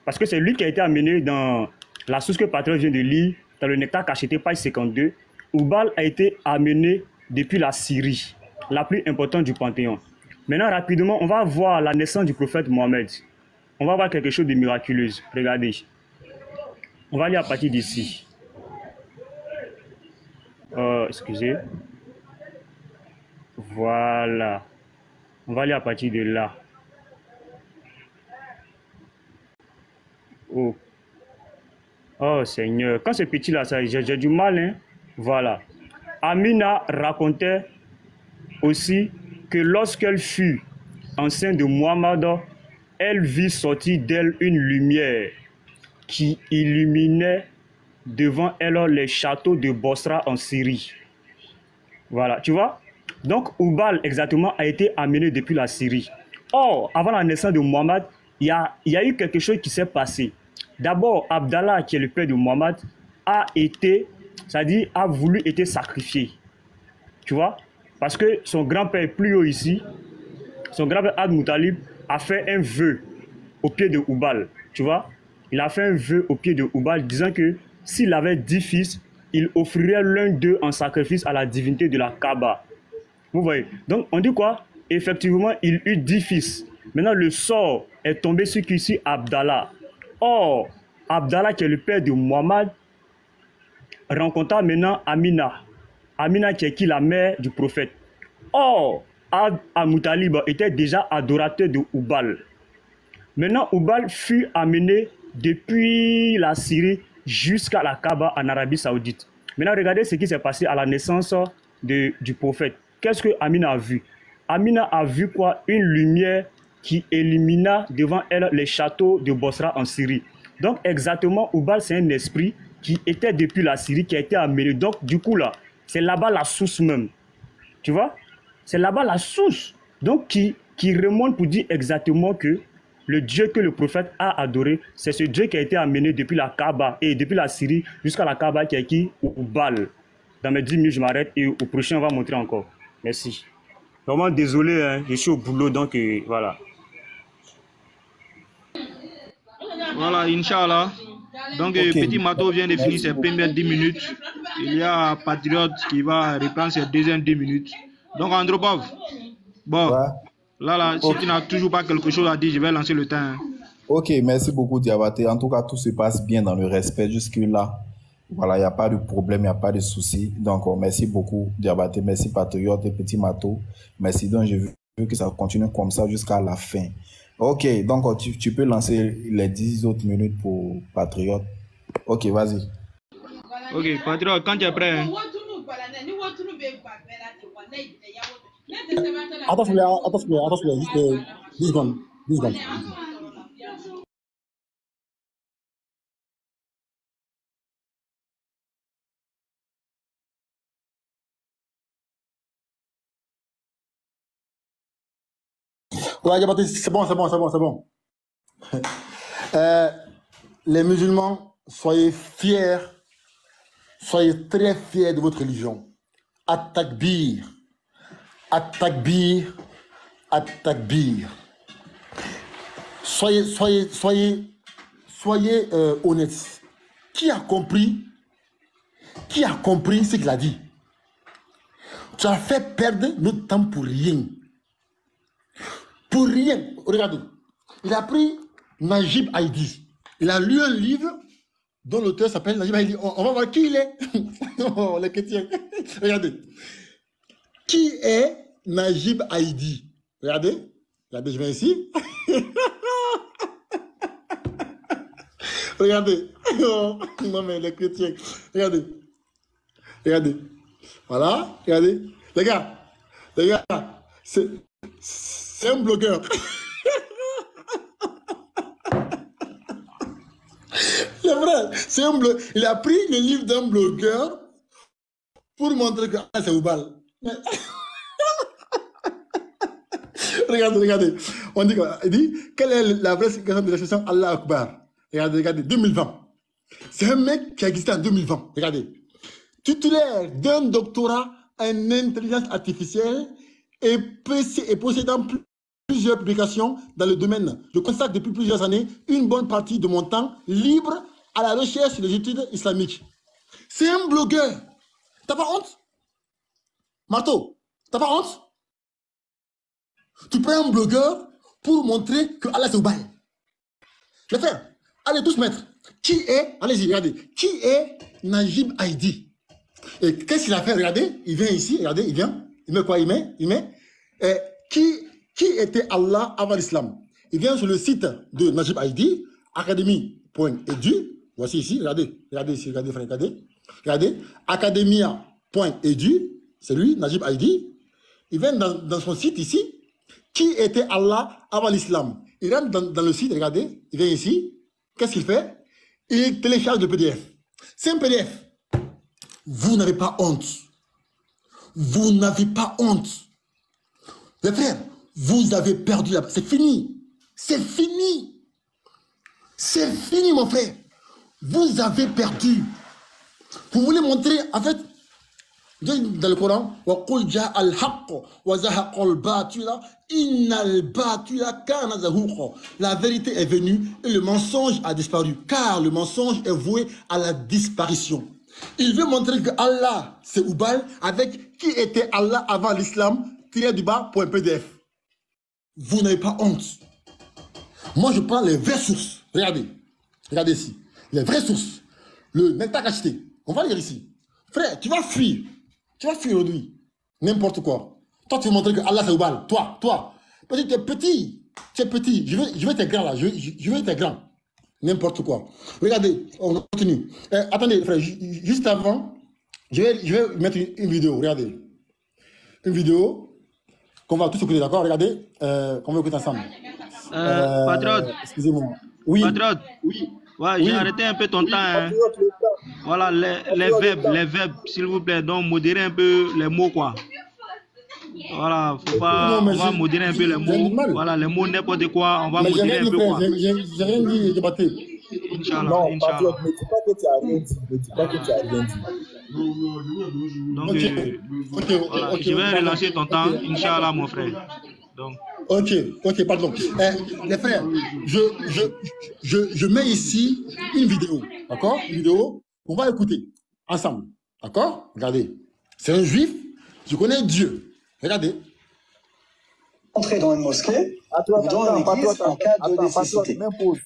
Parce que c'est lui qui a été amené dans la source que Patriot vient de lire, dans le Nectar Cacheté, page 52. Oubal a été amené depuis la Syrie, la plus importante du Panthéon. Maintenant, rapidement, on va voir la naissance du prophète Mohammed. On va voir quelque chose de miraculeux. Regardez. On va lire à partir d'ici. Excusez. Voilà. On va aller à partir de là. Oh, oh Seigneur. Quand c'est petit là, j'ai du mal. Hein? Voilà. Amina racontait aussi que lorsqu'elle fut enceinte de Muhammad, elle vit sortir d'elle une lumière qui illuminait devant elle les châteaux de Bosra en Syrie. Voilà, tu vois? Donc, Oubal, exactement, a été amené depuis la Syrie. Or, avant la naissance de Muhammad, il y a eu quelque chose qui s'est passé. D'abord, Abdallah, qui est le père de Muhammad, a été, c'est-à-dire, a voulu être sacrifié. Tu vois? Parce que son grand-père plus haut ici, son grand-père Ad Moutalib, a fait un vœu au pied de Oubal. Tu vois? Il a fait un vœu au pied de Oubal, disant que s'il avait 10 fils, il offrirait l'un d'eux en sacrifice à la divinité de la Kaaba. Vous voyez? Donc, on dit quoi? Effectivement, il eut 10 fils. Maintenant, le sort est tombé sur qui ici? Abdallah. Or, Abdallah, qui est le père de Muhammad, rencontra maintenant Amina. Amina, qui est qui? La mère du prophète. Or, Al-Moutalib était déjà adorateur de Oubal. Maintenant, Oubal fut amené depuis la Syrie jusqu'à la Kaaba en Arabie Saoudite. Maintenant, regardez ce qui s'est passé à la naissance du prophète. Qu'est-ce que Amina a vu? Amina a vu quoi? Une lumière qui élimina devant elle les châteaux de Bosra en Syrie. Donc, exactement, Oubal, c'est un esprit qui était depuis la Syrie, qui a été amené. Donc, du coup, là, c'est là-bas la source même. Tu vois? C'est là-bas la source. Donc, qui remonte pour dire exactement que le Dieu que le prophète a adoré, c'est ce Dieu qui a été amené depuis la Kaaba et depuis la Syrie jusqu'à la Kaaba qui est qui? Oubal. Dans mes 10 minutes, je m'arrête et au prochain, on va montrer encore. Merci. Vraiment désolé, hein, je suis au boulot, donc voilà. Voilà, Inch'Allah. Donc, Petit Mato vient de finir ses premières 10 minutes. Il y a Patriote qui va reprendre ses deuxièmes 10 minutes. Donc, Andropov, bon, ouais. Là, si tu n'as toujours pas quelque chose à dire, je vais lancer le temps. Hein. Ok, merci beaucoup, Diabaté. En tout cas, tout se passe bien dans le respect jusque-là. Voilà, il n'y a pas de problème, il n'y a pas de souci. Donc, merci beaucoup, Diabaté. Merci, Patriote et Petit Mato. Merci. Donc, je veux que ça continue comme ça jusqu'à la fin. Ok, donc tu peux lancer les 10 autres minutes pour Patriote. Ok, vas-y. Ok, Patriote, quand tu es prêt. Hein? Attends, juste 10 secondes. 10 secondes. Ouais, c'est bon. Les musulmans, soyez fiers, soyez très fiers de votre religion. At-Takbir. At-Takbir. At-Takbir. Soyez soyez honnêtes. Qui a compris ce qu'il a dit? Tu as fait perdre notre temps pour rien. Pour rien. Regardez. Il a pris Najib Haïdi. Il a lu un livre dont l'auteur s'appelle Najib Haïdi. On va voir qui il est. Oh, les chrétiens. Regardez. Qui est Najib Haïdi? Regardez. Regardez, je viens ici. Regardez. Oh, non, mais les chrétiens. Regardez. Regardez. Voilà. Regardez. Les gars, c'est un blogueur. C'est vrai. C'est un blogueur. Il a pris le livre d'un blogueur pour montrer que c'est Oubal. Regardez. On dit quoi? Il dit, quelle est la vraie signification de l'expression Allah Akbar? Regardez, 2020. C'est un mec qui a existé en 2020. Regardez. Titulaire d'un doctorat en intelligence artificielle et possédant plusieurs publications dans le domaine. Je consacre depuis plusieurs années une bonne partie de mon temps libre à la recherche des études islamiques. C'est un blogueur. T'as pas honte? Marteau, t'as pas honte? Tu prends un blogueur pour montrer que Allah c'est au bail. Les frères, allez tous mettre. Qui est, allez-y, regardez, qui est Najib Haïdi? Et qu'est-ce qu'il a fait? Regardez, il vient ici, regardez, il vient, il met quoi? Il met, qui était Allah avant l'islam? Il vient sur le site de Najib Haïdi, academy.edu, voici ici, regardez ici, regardez, academia.edu, c'est lui, Najib Haïdi. Il vient dans son site ici, qui était Allah avant l'islam? Il rentre dans le site, regardez, il vient ici, qu'est-ce qu'il fait? Il télécharge le PDF. C'est un PDF. Vous n'avez pas honte. Vous n'avez pas honte. Les frères, vous avez perdu la... C'est fini. C'est fini. C'est fini, mon frère. Vous avez perdu. Vous voulez montrer, en fait, dans le Coran, la vérité est venue et le mensonge a disparu, car le mensonge est voué à la disparition. Il veut montrer que Allah, c'est Oubal, avec qui était Allah avant l'islam, tiré-du-bas.pdf. Vous n'avez pas honte. Moi, je prends les vraies sources. Regardez. Regardez ici. Les vraies sources. Le Netakachité. On va lire ici. Frère, tu vas fuir. Tu vas fuir aujourd'hui. N'importe quoi. Toi, tu veux montrer que Allah, c'est Oubal. Toi. Parce que tu es petit. Tu es petit. Je veux être grand là. Je veux être grand. N'importe quoi. Regardez, on continue. Attendez, frère, juste avant, je vais mettre une vidéo. Regardez. Une vidéo qu'on va tous écouter, d'accord? Regardez, qu'on va écouter ensemble. Patriote. Excusez-moi. Oui. Patriote. Oui. Ouais, j'ai arrêté un peu ton temps. Hein. Voilà, les verbes, s'il vous plaît. Donc, modérer un peu les mots, quoi. Voilà, faut pas, on va modérer un peu les mots. Voilà, les mots n'importe quoi, on va modérer un peu quoi. J'ai rien dit, j'ai battu. Inch'Allah, non, Inch'Allah. Ne dis pas que tu as rien dit. Ne dis pas que tu as rien dit. Donc, voilà, je vais relancer ton temps, Inch'Allah, mon frère. Donc. Ok, pardon. Les frères, je mets ici une vidéo, d'accord? Une vidéo, on va écouter ensemble, d'accord? Regardez, c'est un juif, je connais Dieu. Regardez. Entrer dans une mosquée ou dans une église en cas de nécessité.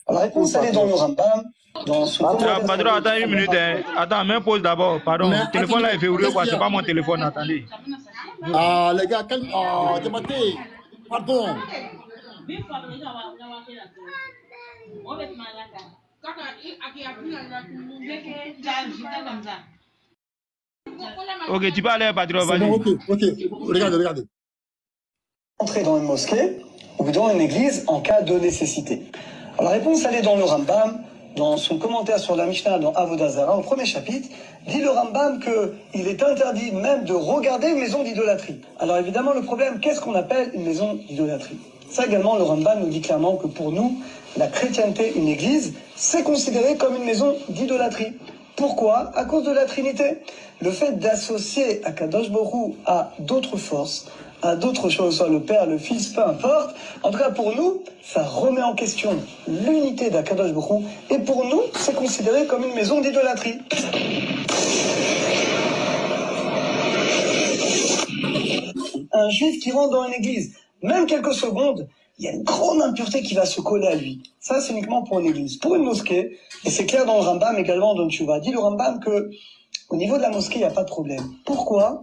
La réponse, elle est dans le Rambam, dans son... Padro, attends une minute. Attends, même pause d'abord. Pardon, le téléphone là est verrouillé, quoi. C'est pas mon téléphone, attendez. Ah, les gars, calme. Ah, débattez. Pardon. Ok, tu peux aller, Padro, vas-y. Bon, ok. Regardez. Entrer dans une mosquée ou dans une église en cas de nécessité. Alors, la réponse, elle est dans le Rambam, dans son commentaire sur la Mishnah, dans Avodah Zarah, au premier chapitre, dit le Rambam qu'il est interdit même de regarder une maison d'idolâtrie. Alors évidemment, le problème, qu'est-ce qu'on appelle une maison d'idolâtrie? Ça également, le Rambam nous dit clairement que pour nous, la chrétienté, une église, c'est considéré comme une maison d'idolâtrie. Pourquoi? À cause de la Trinité. Le fait d'associer Akadosh Borou à d'autres forces, à d'autres choses, soit le Père, le Fils, peu importe. En tout cas, pour nous, ça remet en question l'unité d'Akadosh Baruch Hu. Et pour nous, c'est considéré comme une maison d'idolâtrie. Un juif qui rentre dans une église, même quelques secondes, il y a une grande impureté qui va se coller à lui. Ça, c'est uniquement pour une église. Pour une mosquée, et c'est clair dans le Rambam également, dont tu vas dire le Rambam que au niveau de la mosquée, il n'y a pas de problème. Pourquoi?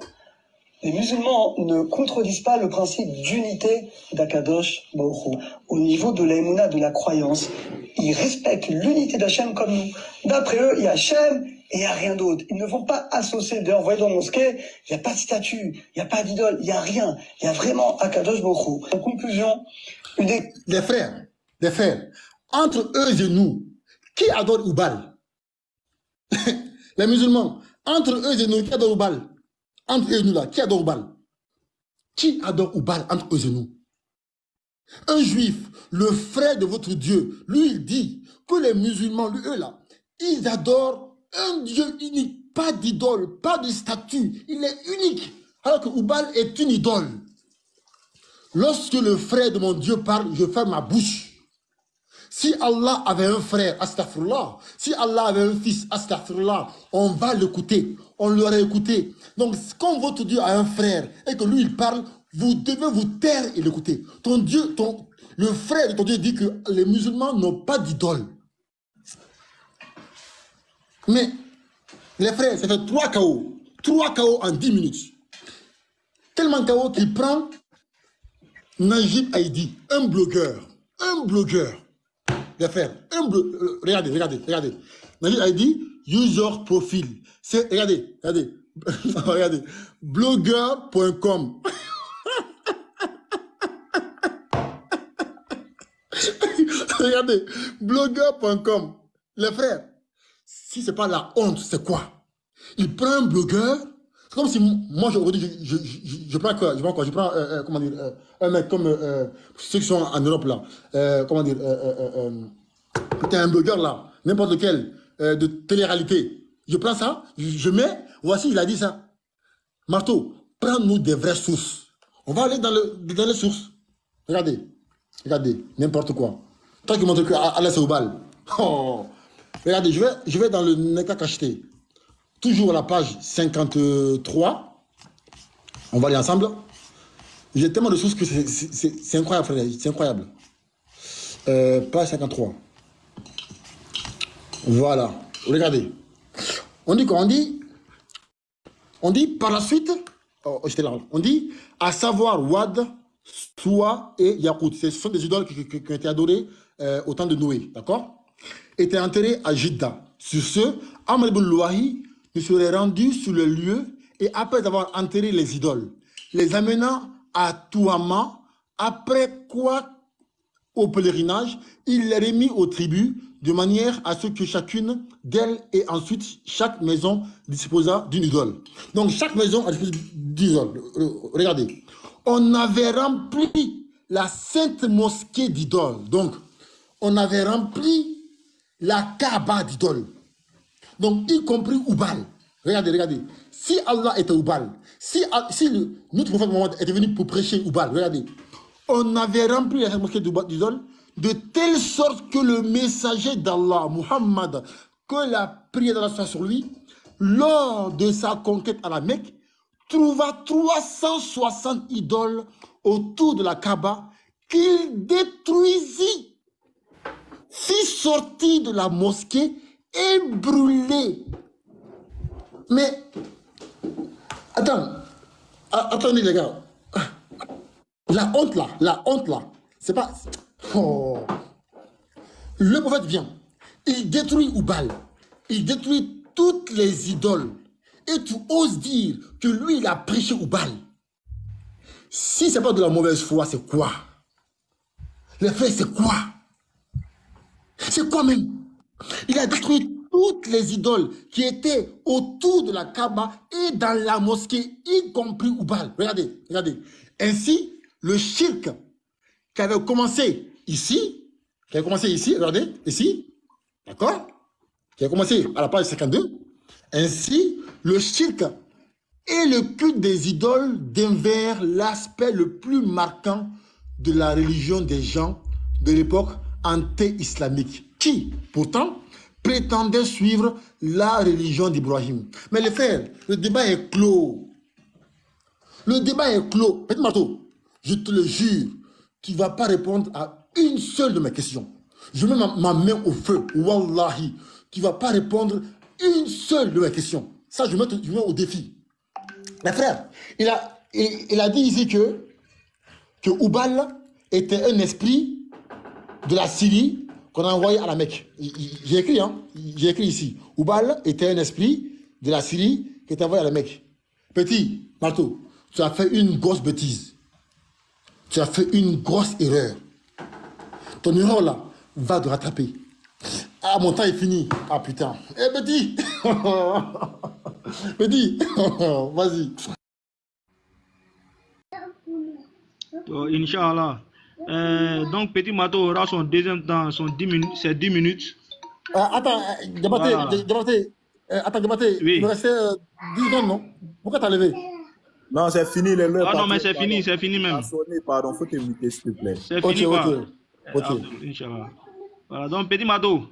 Les musulmans ne contredisent pas le principe d'unité d'Akadosh Baruch Hu. Au niveau de l'Emouna, de la croyance, ils respectent l'unité d'Hachem comme nous. D'après eux, il y a Hachem et il n'y a rien d'autre. Ils ne vont pas associer. D'ailleurs, vous voyez dans la mosquée, il n'y a pas de statue, il n'y a pas d'idole, il n'y a rien. Il y a vraiment Akadosh Baruch Hu. En conclusion, les frères, entre eux et nous, qui adore Oubal? Les musulmans, entre eux et nous, qui adore Oubal? Entre eux et nous là, qui adore Oubal? Qui adore Oubal entre eux et nous? Un juif, le frère de votre Dieu, lui il dit que les musulmans, eux là, ils adorent un Dieu unique, pas d'idole, pas de statue, il est unique, alors que Oubal est une idole. Lorsque le frère de mon Dieu parle, je ferme ma bouche. Si Allah avait un frère, astaghfirullah, si Allah avait un fils, astaghfirullah, on va l'écouter, on l'aurait écouté. Donc, quand votre Dieu a un frère et que lui il parle, vous devez vous taire et l'écouter. Ton Dieu, le frère de ton Dieu dit que les musulmans n'ont pas d'idole. Mais, les frères, ça fait 3 KO. 3 KO en 10 minutes. Tellement KO qu'il prend Najib Haïdi, un blogueur. Les frères, regardez. Najib Haïdi, user profil. C'est, regardez. Regardez. Blogueur.com. Regardez. Blogueur.com. Les frères, si c'est pas la honte, c'est quoi? Il prend un blogueur. C'est comme si moi aujourd'hui je prends quoi? Je prends comment dire un mec comme ceux qui sont en Europe là. Comment dire t'es un blogueur là, n'importe lequel de télé-réalité. Je prends ça, je mets, voici il a dit ça. Marteau, prends-nous des vraies sources. On va aller dans les sources. Regardez, n'importe quoi. Toi qui montres que Allah c'est Oubal. Oh. Regardez, je vais dans le Neka Kacheté. Toujours à la page 53. On va aller ensemble. J'ai tellement de choses que c'est incroyable, frère. C'est incroyable. Page 53. Voilà. Regardez. On dit quoi? On dit par la suite. Oh, j'étais là. On dit à savoir Wad, Soua et Yakout. Ce sont des idoles qui ont été adorées au temps de Noé. D'accord? Étaient enterrés à Jidda. Sur ce, Amr ibn Louahi se serait rendu sur le lieu et après avoir enterré les idoles, les amenant à Touama, après quoi, au pèlerinage, il les remit aux tribus de manière à ce que chacune d'elles et ensuite chaque maison disposa d'une idole. Donc chaque maison a disposé d'une idole. Regardez, on avait rempli la sainte mosquée d'idoles. Donc on avait rempli la Kaaba d'idoles. Donc, y compris Oubal. Regardez. Si Allah était Oubal, si notre prophète Mohammed était venu pour prêcher Oubal, regardez, on avait rempli la mosquée d'idole de telle sorte que le messager d'Allah, Muhammad, que la prière d'Allah soit sur lui, lors de sa conquête à la Mecque, trouva 360 idoles autour de la Kaaba qu'il détruisit, fit sortir de la mosquée et brûlé. Mais, attendez les gars. La honte là, c'est pas... Oh. Le prophète vient, il détruit Oubal, il détruit toutes les idoles. Et tu oses dire que lui, il a prêché Oubal. Si c'est pas de la mauvaise foi, c'est quoi? Les frères, c'est quoi? C'est quoi même? Il a détruit toutes les idoles qui étaient autour de la Kaaba et dans la mosquée, y compris Oubal. Regardez. Ainsi, le shirk qui avait commencé ici, regardez, ici, d'accord? Qui a commencé à la page 52. Ainsi, le shirk Et le culte des idoles devint l'aspect le plus marquant de la religion des gens de l'époque anté-islamique, qui, pourtant, prétendaient suivre la religion d'Ibrahim. Mais les frères, le débat est clos. Le débat est clos. Petit Marteau, je te le jure, tu ne vas pas répondre à une seule de mes questions. Je mets ma main au feu, wallahi. Tu ne vas pas répondre une seule de mes questions. Ça, je mets au défi. Mais frère, il a dit ici que Oubal était un esprit de la Syrie qu'on a envoyé à la Mecque. J'ai écrit, hein? J'ai écrit ici. Oubal était un esprit de la Syrie qui était envoyé à la Mecque. Petit Marteau, tu as fait une grosse bêtise. Tu as fait une grosse erreur. Ton erreur là va te rattraper. Ah, mon temps est fini. Ah putain. Eh petit. Petit. Vas-y. Inch'Allah. Donc Petit Marteau aura son deuxième temps, son 10 minutes, c'est 10 minutes. Attends, Diabaté. Attends, Diabaté. Oui. Il me restait 10 secondes, non? Pourquoi t'as levé? Non, c'est fini les leurs. Ah non, mais c'est fini même. Pardon, faut t'inviter s'il te plaît. C'est fini, ok. Inch'Allah. Voilà, donc Petit Marteau.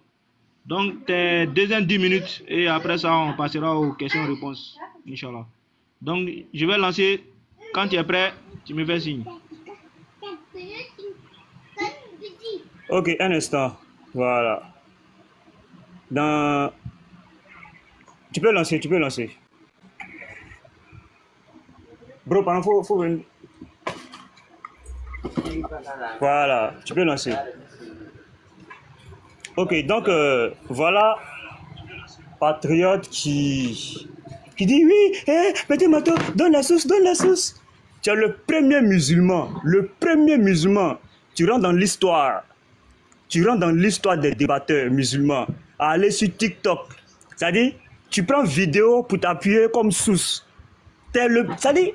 Donc tes deuxièmes 10 minutes et après ça on passera aux questions-réponses. Inch'Allah. Donc je vais lancer. Quand tu es prêt, tu me fais signe. Ok, un instant. Voilà. Tu peux lancer. Bro, par exemple, faut venir. Voilà, tu peux lancer. Ok, donc voilà, patriote qui dit oui, Petit Marteau, donne la sauce. Tu es le premier musulman. Tu rentres dans l'histoire. Des débatteurs musulmans à aller sur TikTok. C'est-à-dire, tu prends vidéo pour t'appuyer comme source. C'est-à-dire,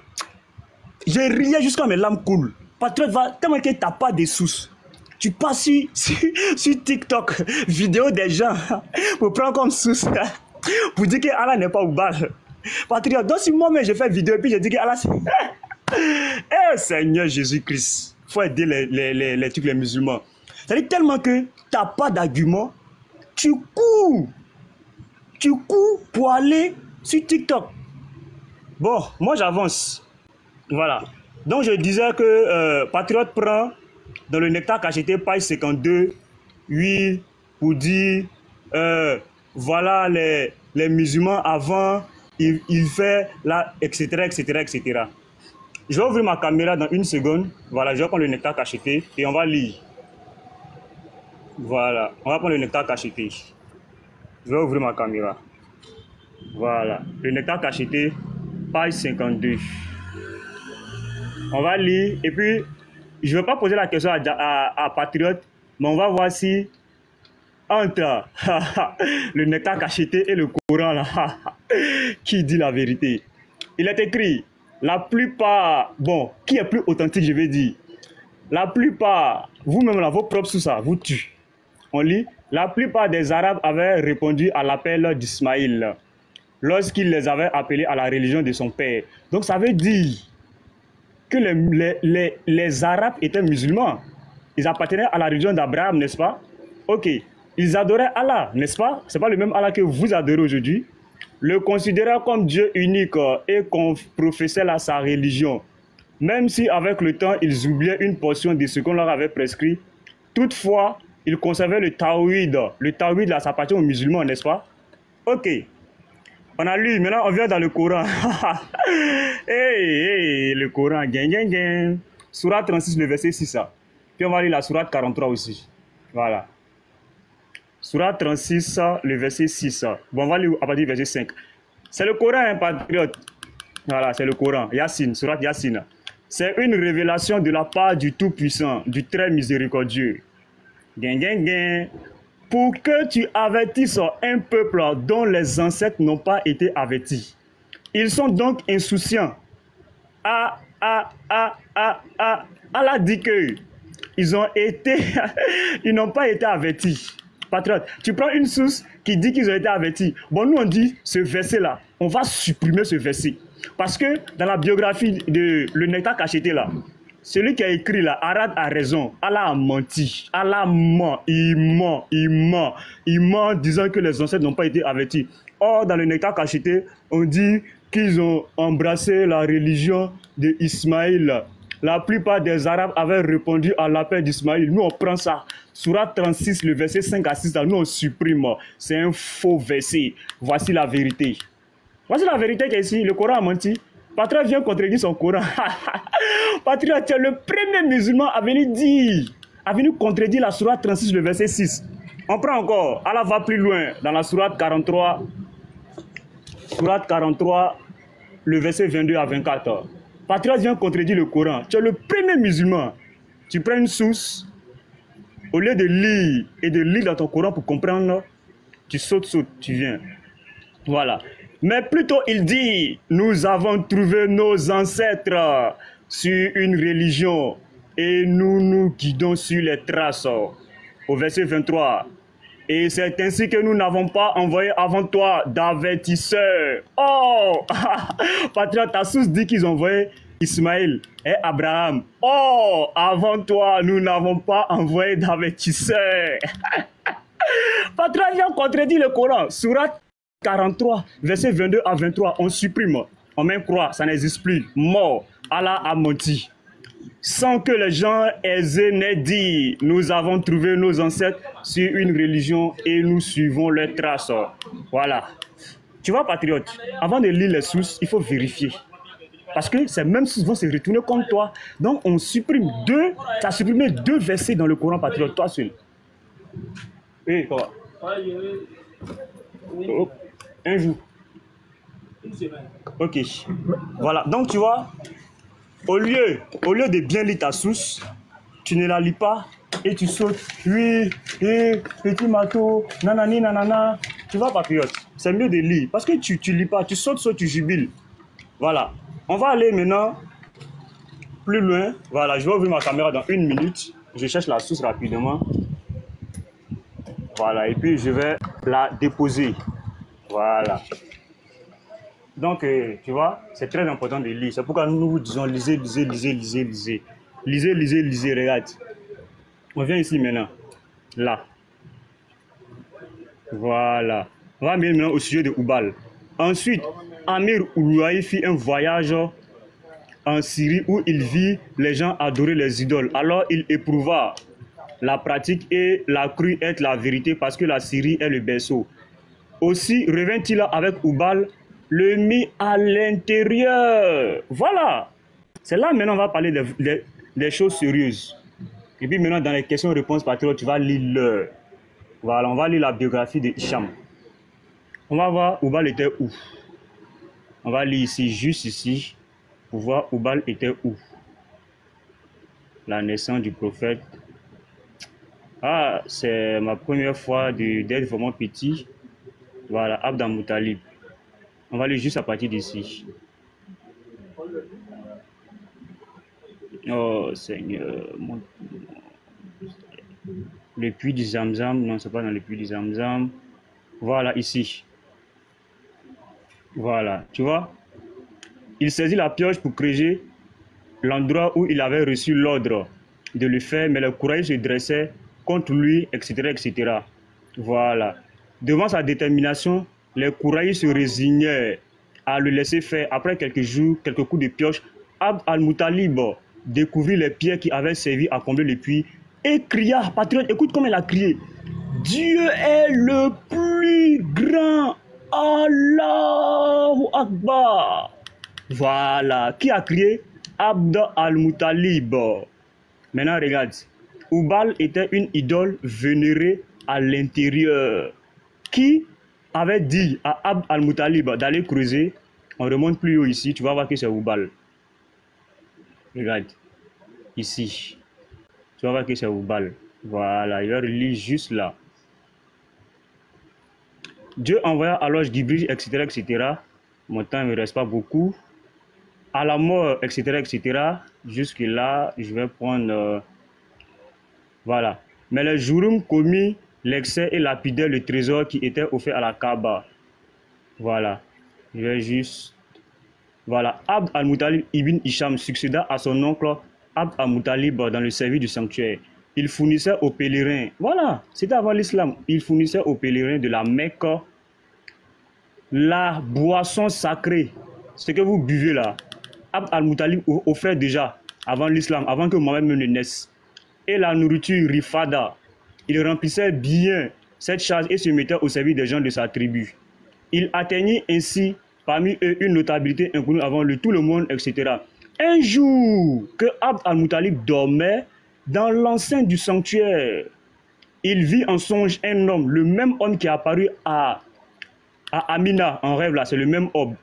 j'ai riais jusqu'à mes larmes coulent. Patriote, tellement que tu n'as pas de sources. Tu passes sur TikTok, vidéo des gens, pour prendre comme source, pour dire que Allah n'est pas Oubal. Patriote, donc si moi-même j'ai fait vidéo et puis j'ai dit que Allah c'est... Eh Seigneur Jésus-Christ, il faut aider les musulmans. C'est-à-dire tellement que tu n'as pas d'argument, tu cours pour aller sur TikTok. Bon, moi j'avance. Voilà. Donc je disais que Patriote prend dans le Nectar Cacheté, page 52, oui, pour dire, voilà les musulmans avant, il fait là, etc. Je vais ouvrir ma caméra dans une seconde. Voilà, je vais prendre le Nectar Cacheté et on va lire. Voilà, on va prendre le Nectar Cacheté. Je vais ouvrir ma caméra. Voilà, le Nectar Cacheté, page 52. On va lire et puis je ne vais pas poser la question à Patriote, mais on va voir si entre le Nectar Cacheté et le Coran, là, qui dit la vérité. Il est écrit, la plupart, bon, qui est plus authentique, je vais dire, la plupart, vous-même là, vos propres sources, vous tuent. On lit, la plupart des Arabes avaient répondu à l'appel d'Ismaïl lorsqu'il les avait appelés à la religion de son père. Donc ça veut dire que les Arabes étaient musulmans. Ils appartenaient à la religion d'Abraham, n'est-ce pas? Ok. Ils adoraient Allah, n'est-ce pas? Ce n'est pas le même Allah que vous adorez aujourd'hui. Le considéraient comme Dieu unique et qu'on professait là sa religion. Même si avec le temps, ils oubliaient une portion de ce qu'on leur avait prescrit. Toutefois, ils conservaient le tawhid. Le tawhid, là, ça appartient aux musulmans, n'est-ce pas? Ok. On a lu, maintenant on vient dans le Coran. Hey, le Coran, gang. Sourate 36, le verset 6. Puis on va lire la Sourate 43 aussi. Voilà. Sourate 36, le verset 6. Bon, on va lire à partir du verset 5. C'est le Coran, hein, patriote. Voilà, c'est le Coran. Yassine, Sourate Yassine. C'est une révélation de la part du Tout-Puissant, du très miséricordieux. Gang. Pour que tu avertisses un peuple dont les ancêtres n'ont pas été avertis. Ils sont donc insouciants. Allah dit que ils n'ont pas été avertis. Patriote, tu prends une source qui dit qu'ils ont été avertis. Bon, nous on dit ce verset-là, on va supprimer ce verset. Parce que dans la biographie de Le Nectar Cacheté, là, celui qui a écrit là, Arad a raison, Allah a menti, Allah ment, il ment, disant que les ancêtres n'ont pas été avertis. Or, dans Le Nectar Cacheté, on dit qu'ils ont embrassé la religion d'Ismaïl. La plupart des Arabes avaient répondu à l'appel d'Ismaïl. Nous, on prend ça. Surat 36, le verset 5 à 6, là, nous, on supprime. C'est un faux verset. Voici la vérité. Voici la vérité qui est ici. Le Coran a menti. Patriot vient contredire son Coran. Patriot, tu es le premier musulman à venir contredire la Surat 36, le verset 6. On prend encore. Allah va plus loin dans la Surat 43. Surat 43, le verset 22 à 24. Patriot vient contredire le Coran. Tu es le premier musulman. Tu prends une source, au lieu de lire et de lire dans ton Coran pour comprendre, tu sautes, tu viens. Voilà. Mais plutôt il dit, nous avons trouvé nos ancêtres sur une religion et nous nous guidons sur les traces. Au verset 23. Et c'est ainsi que nous n'avons pas envoyé avant toi d'avertisseurs. Oh, Patriote, ta source dit qu'ils ont envoyé Ismaël et Abraham. Oh, avant toi, nous n'avons pas envoyé d'avertisseurs. Patriote vient contredire le Coran. Surat 43, verset 22 à 23, on supprime. On met croix, ça n'existe plus. Mort, Allah a menti. Sans que les gens n'aient dit, nous avons trouvé nos ancêtres sur une religion et nous suivons leurs traces. Voilà. Tu vois, patriote, avant de lire les sources, il faut vérifier. Parce que ces mêmes sources vont se retourner contre toi. Donc on supprime tu as supprimé 2 versets dans le Coran, patriote, toi seul. Oui, quoi? Oh, un jour. Ok. Voilà, donc tu vois, au lieu de bien lire ta source, tu ne la lis pas et tu sautes. Oui, petit matou, nanani, nanana. Tu vois, patriote, c'est mieux de lire. Parce que tu lis pas, tu sautes, tu jubiles. Voilà. On va aller maintenant plus loin. Voilà, je vais ouvrir ma caméra dans 1 minute. Je cherche la source rapidement. Voilà, et puis je vais la déposer. Voilà. Donc, tu vois, c'est très important de lire. C'est pourquoi nous vous disons lisez, lisez, lisez, lisez, lisez. Lisez, lisez, lisez, regarde. On vient ici maintenant. Là. Voilà. On va venir maintenant au sujet de Oubal. Ensuite, Amir Oulouaï fit un voyage en Syrie où il vit les gens adorer les idoles. Alors, il éprouva la pratique et la crut être la vérité parce que la Syrie est le berceau. Aussi revint-il avec Oubal, le mit à l'intérieur. Voilà. C'est là maintenant on va parler des choses sérieuses. Et puis maintenant dans les questions-réponses patriotes, tu vas lire l'heure. Voilà, on va lire la biographie de Hicham. On va voir Oubal était où. On va lire ici, juste ici, pour voir Oubal était où. La naissance du prophète. Ah, c'est ma première fois d'être vraiment petit. Voilà, Abd al-Muttalib. On va aller juste à partir d'ici. Oh Seigneur. Le puits du Zamzam. Non, c'est pas dans le puits du Zamzam. Voilà, ici. Voilà, tu vois. Il saisit la pioche pour creuser l'endroit où il avait reçu l'ordre de le faire, mais les courageux se dressaient contre lui, etc., etc. Voilà. Devant sa détermination, les courageux se résignaient à le laisser faire. Après quelques jours, quelques coups de pioche, Abd al-Muttalib découvrit les pierres qui avaient servi à combler le puits et cria, patriote, écoute comme elle a crié, Dieu est le plus grand, Allahu Akbar. Voilà, qui a crié? Abd al-Muttalib. Maintenant regarde, Oubal était une idole vénérée à l'intérieur. Qui avait dit à Abd al-Muttalib d'aller creuser? On remonte plus haut ici, tu vas voir que c'est Oubal. Regarde, ici. Tu vas voir que c'est Oubal. Voilà, il va relire juste là. Dieu envoya alors Gibril, etc., etc. Mon temps ne me reste pas beaucoup. À la mort, etc., etc. Jusque là, je vais prendre... voilà. Mais les Jourum commis l'excès et lapidèrent le trésor qui était offert à la Kaaba. Voilà. Je vais juste Voilà, Abd al-Muttalib ibn Hisham succéda à son oncle Abd al-Muttalib dans le service du sanctuaire. Il fournissait aux pèlerins, voilà, c'était avant l'islam, il fournissait aux pèlerins de la Mecque la boisson sacrée, ce que vous buvez là. Abd al-Muttalib offrait déjà, avant l'islam, avant que Mohammed ne naisse, et la nourriture rifada. Il remplissait bien cette charge et se mettait au service des gens de sa tribu. Il atteignit ainsi parmi eux une notabilité inconnue avant tout le monde, etc. Un jour que Abd al-Muttalib dormait dans l'enceinte du sanctuaire, il vit en songe un homme, le même homme qui est apparu à Amina en rêve, là, c'est le même homme,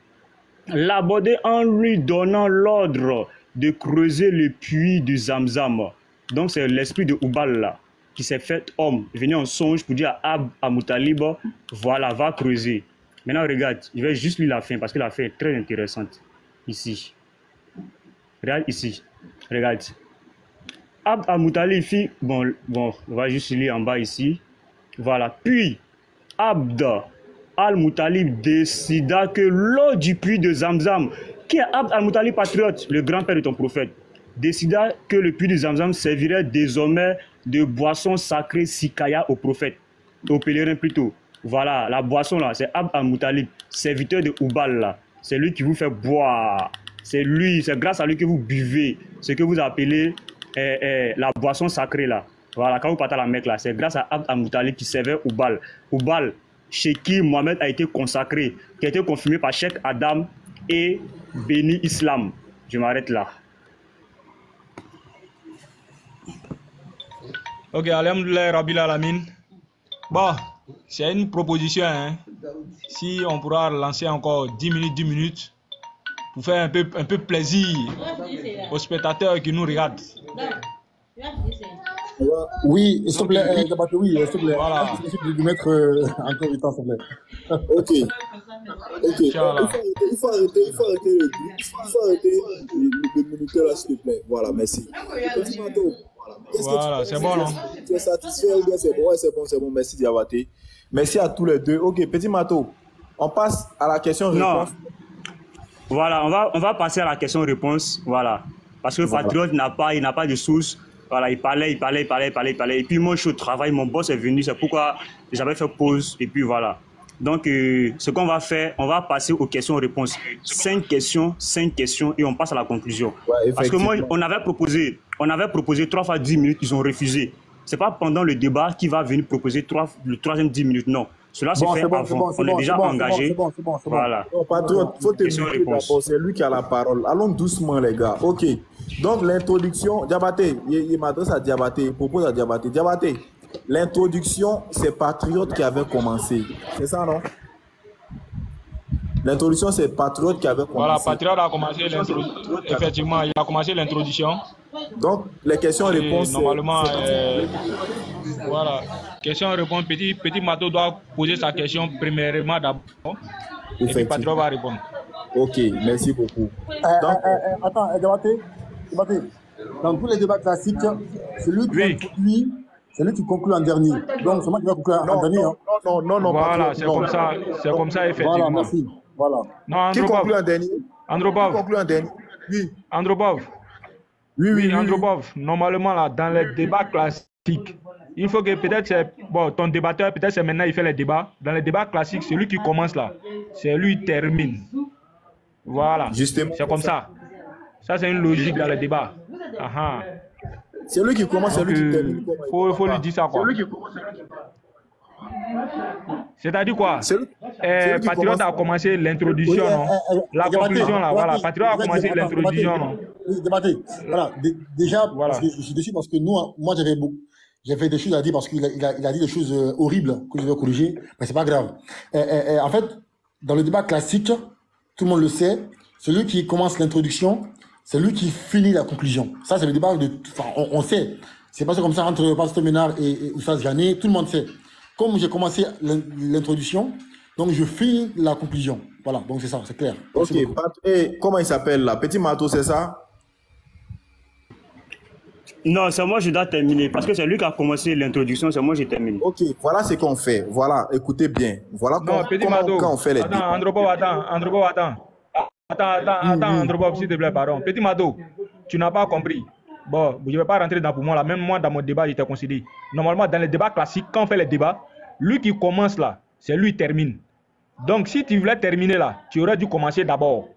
l'aborder en lui donnant l'ordre de creuser le puits de Zamzam. Donc c'est l'esprit de Oubal là, qui s'est fait homme, venu en songe pour dire à Abd al-Muttalib, voilà, va creuser. Maintenant regarde, je vais juste lire la fin parce que la fin est très intéressante. Ici. Regarde ici. Regarde. Abd al-Muttalib fit, bon, on va juste lire en bas ici. Voilà. Puis, Abd al-Muttalib décida que l'eau du puits de Zamzam, qui est Abd al-Muttalib patriote, le grand-père de ton prophète, décida que le puits de Zamzam servirait désormais de boisson sacrée sikaya au prophète, au pèlerin plutôt. Voilà, la boisson là, c'est Abd al-Muttalib, serviteur de Oubal là. C'est lui qui vous fait boire. C'est lui, c'est grâce à lui que vous buvez ce que vous appelez la boisson sacrée là. Voilà, quand vous partez à la Mecque là, c'est grâce à Abd al-Muttalib qui servait Oubal. Oubal, chez qui Mohamed a été consacré, qui a été confirmé par Cheikh Adam et béni Islam. Je m'arrête là. Ok, alhamdoulilah Rabbil Alamin. Bon, c'est une proposition, hein. Si on pourra lancer encore 10 minutes pour faire un peu plaisir aux spectateurs qui nous regardent. Oui, s'il te plaît, oui, s'il te plaît. Voilà. Je vais mettre encore du temps, s'il te plaît. Ok. Il faut arrêter le minuteur là, s'il te plaît. Voilà, merci. Petit Mato. Voilà, c'est bon, non? Tu es satisfait ou bien c'est bon? Ouais, c'est bon, merci Diabaté. Merci à tous les deux. Ok, Petit Mato, on passe à la question-réponse. Voilà, on va passer à la question-réponse. Voilà. Parce que le patriote il n'a pas de source. Voilà, il parlait. Et puis moi, je suis au travail, mon boss est venu, c'est pourquoi j'avais fait pause. Et puis voilà. Donc, ce qu'on va faire, on va passer aux questions-réponses. 5 questions, et on passe à la conclusion. Ouais, parce que moi, on avait proposé 3 fois 10 minutes, ils ont refusé. Ce n'est pas pendant le débat qu'il va venir proposer le troisième 10 minutes, non. Cela se fait avant. On est déjà engagé. Voilà. Non, patriote, il faut te d'abord. C'est lui qui a la parole. Allons doucement, les gars. Ok. Donc, l'introduction, Diabaté, il m'adresse à Diabaté, il propose à Diabaté. Diabaté, l'introduction, c'est Patriote qui avait commencé. C'est ça, non? L'introduction, c'est Patriote qui avait commencé. Voilà, Patriote a commencé l'introduction. Effectivement, il a commencé l'introduction. Donc, les questions-réponses. Normalement, voilà. Question-réponse, petit Mato doit poser sa question premièrement d'abord. Et puis Patriote va répondre. Ok, merci beaucoup. Attends, Diabaté, dans tous les débats classiques, c'est lui qui conclut en dernier. Donc, c'est moi qui vais conclure en dernier. Non. Voilà, c'est comme ça, effectivement. Voilà, merci. Voilà. Non, qui conclut en dernier? Andropov. Qui conclut en dernier? Oui. Andropov. Oui, Andropov. Normalement, là, dans les débats classiques, il faut que peut-être, ton débatteur, peut-être c'est maintenant, il fait les débats. Dans les débats classiques, c'est lui qui commence là. C'est lui qui termine. Voilà. Justement. C'est comme ça. Ça, c'est une logique dans les débats. C'est lui qui commence, c'est lui qui termine. Faut lui dire ça, quoi. C'est-à-dire quoi? Patriote a commencé l'introduction, non? La conclusion, là, voilà. Patriote a commencé l'introduction, non? Débattez. Voilà. Déjà, parce que je suis déçu parce que moi, j'avais des choses à dire parce qu'il a dit des choses horribles que je vais corriger, mais c'est pas grave. En fait, dans le débat classique, tout le monde le sait, celui qui commence l'introduction, c'est lui qui finit la conclusion. Ça, c'est le débat on sait. C'est pas comme ça entre Pasteur Ménard et Oussaz Jané, tout le monde sait. Comme j'ai commencé l'introduction, donc je finis la conclusion. Voilà, donc c'est ça, c'est clair. Ok, et comment il s'appelle là? Petit Mato, c'est ça? Non, c'est moi je dois terminer, parce que c'est lui qui a commencé l'introduction, c'est moi j'ai terminé. Ok, voilà ce qu'on fait. Voilà, écoutez bien. Voilà quand on fait les... Attends, Andropov, attends. Attends, Andropov, s'il te plaît, pardon. Petit Mado, tu n'as pas compris. Bon, je ne vais pas rentrer dans pour moi là. Même moi, dans mon débat, j'étais considéré. Normalement, dans les débats classiques, quand on fait les débats, lui qui commence là, c'est lui qui termine. Donc, si tu voulais terminer là, tu aurais dû commencer d'abord.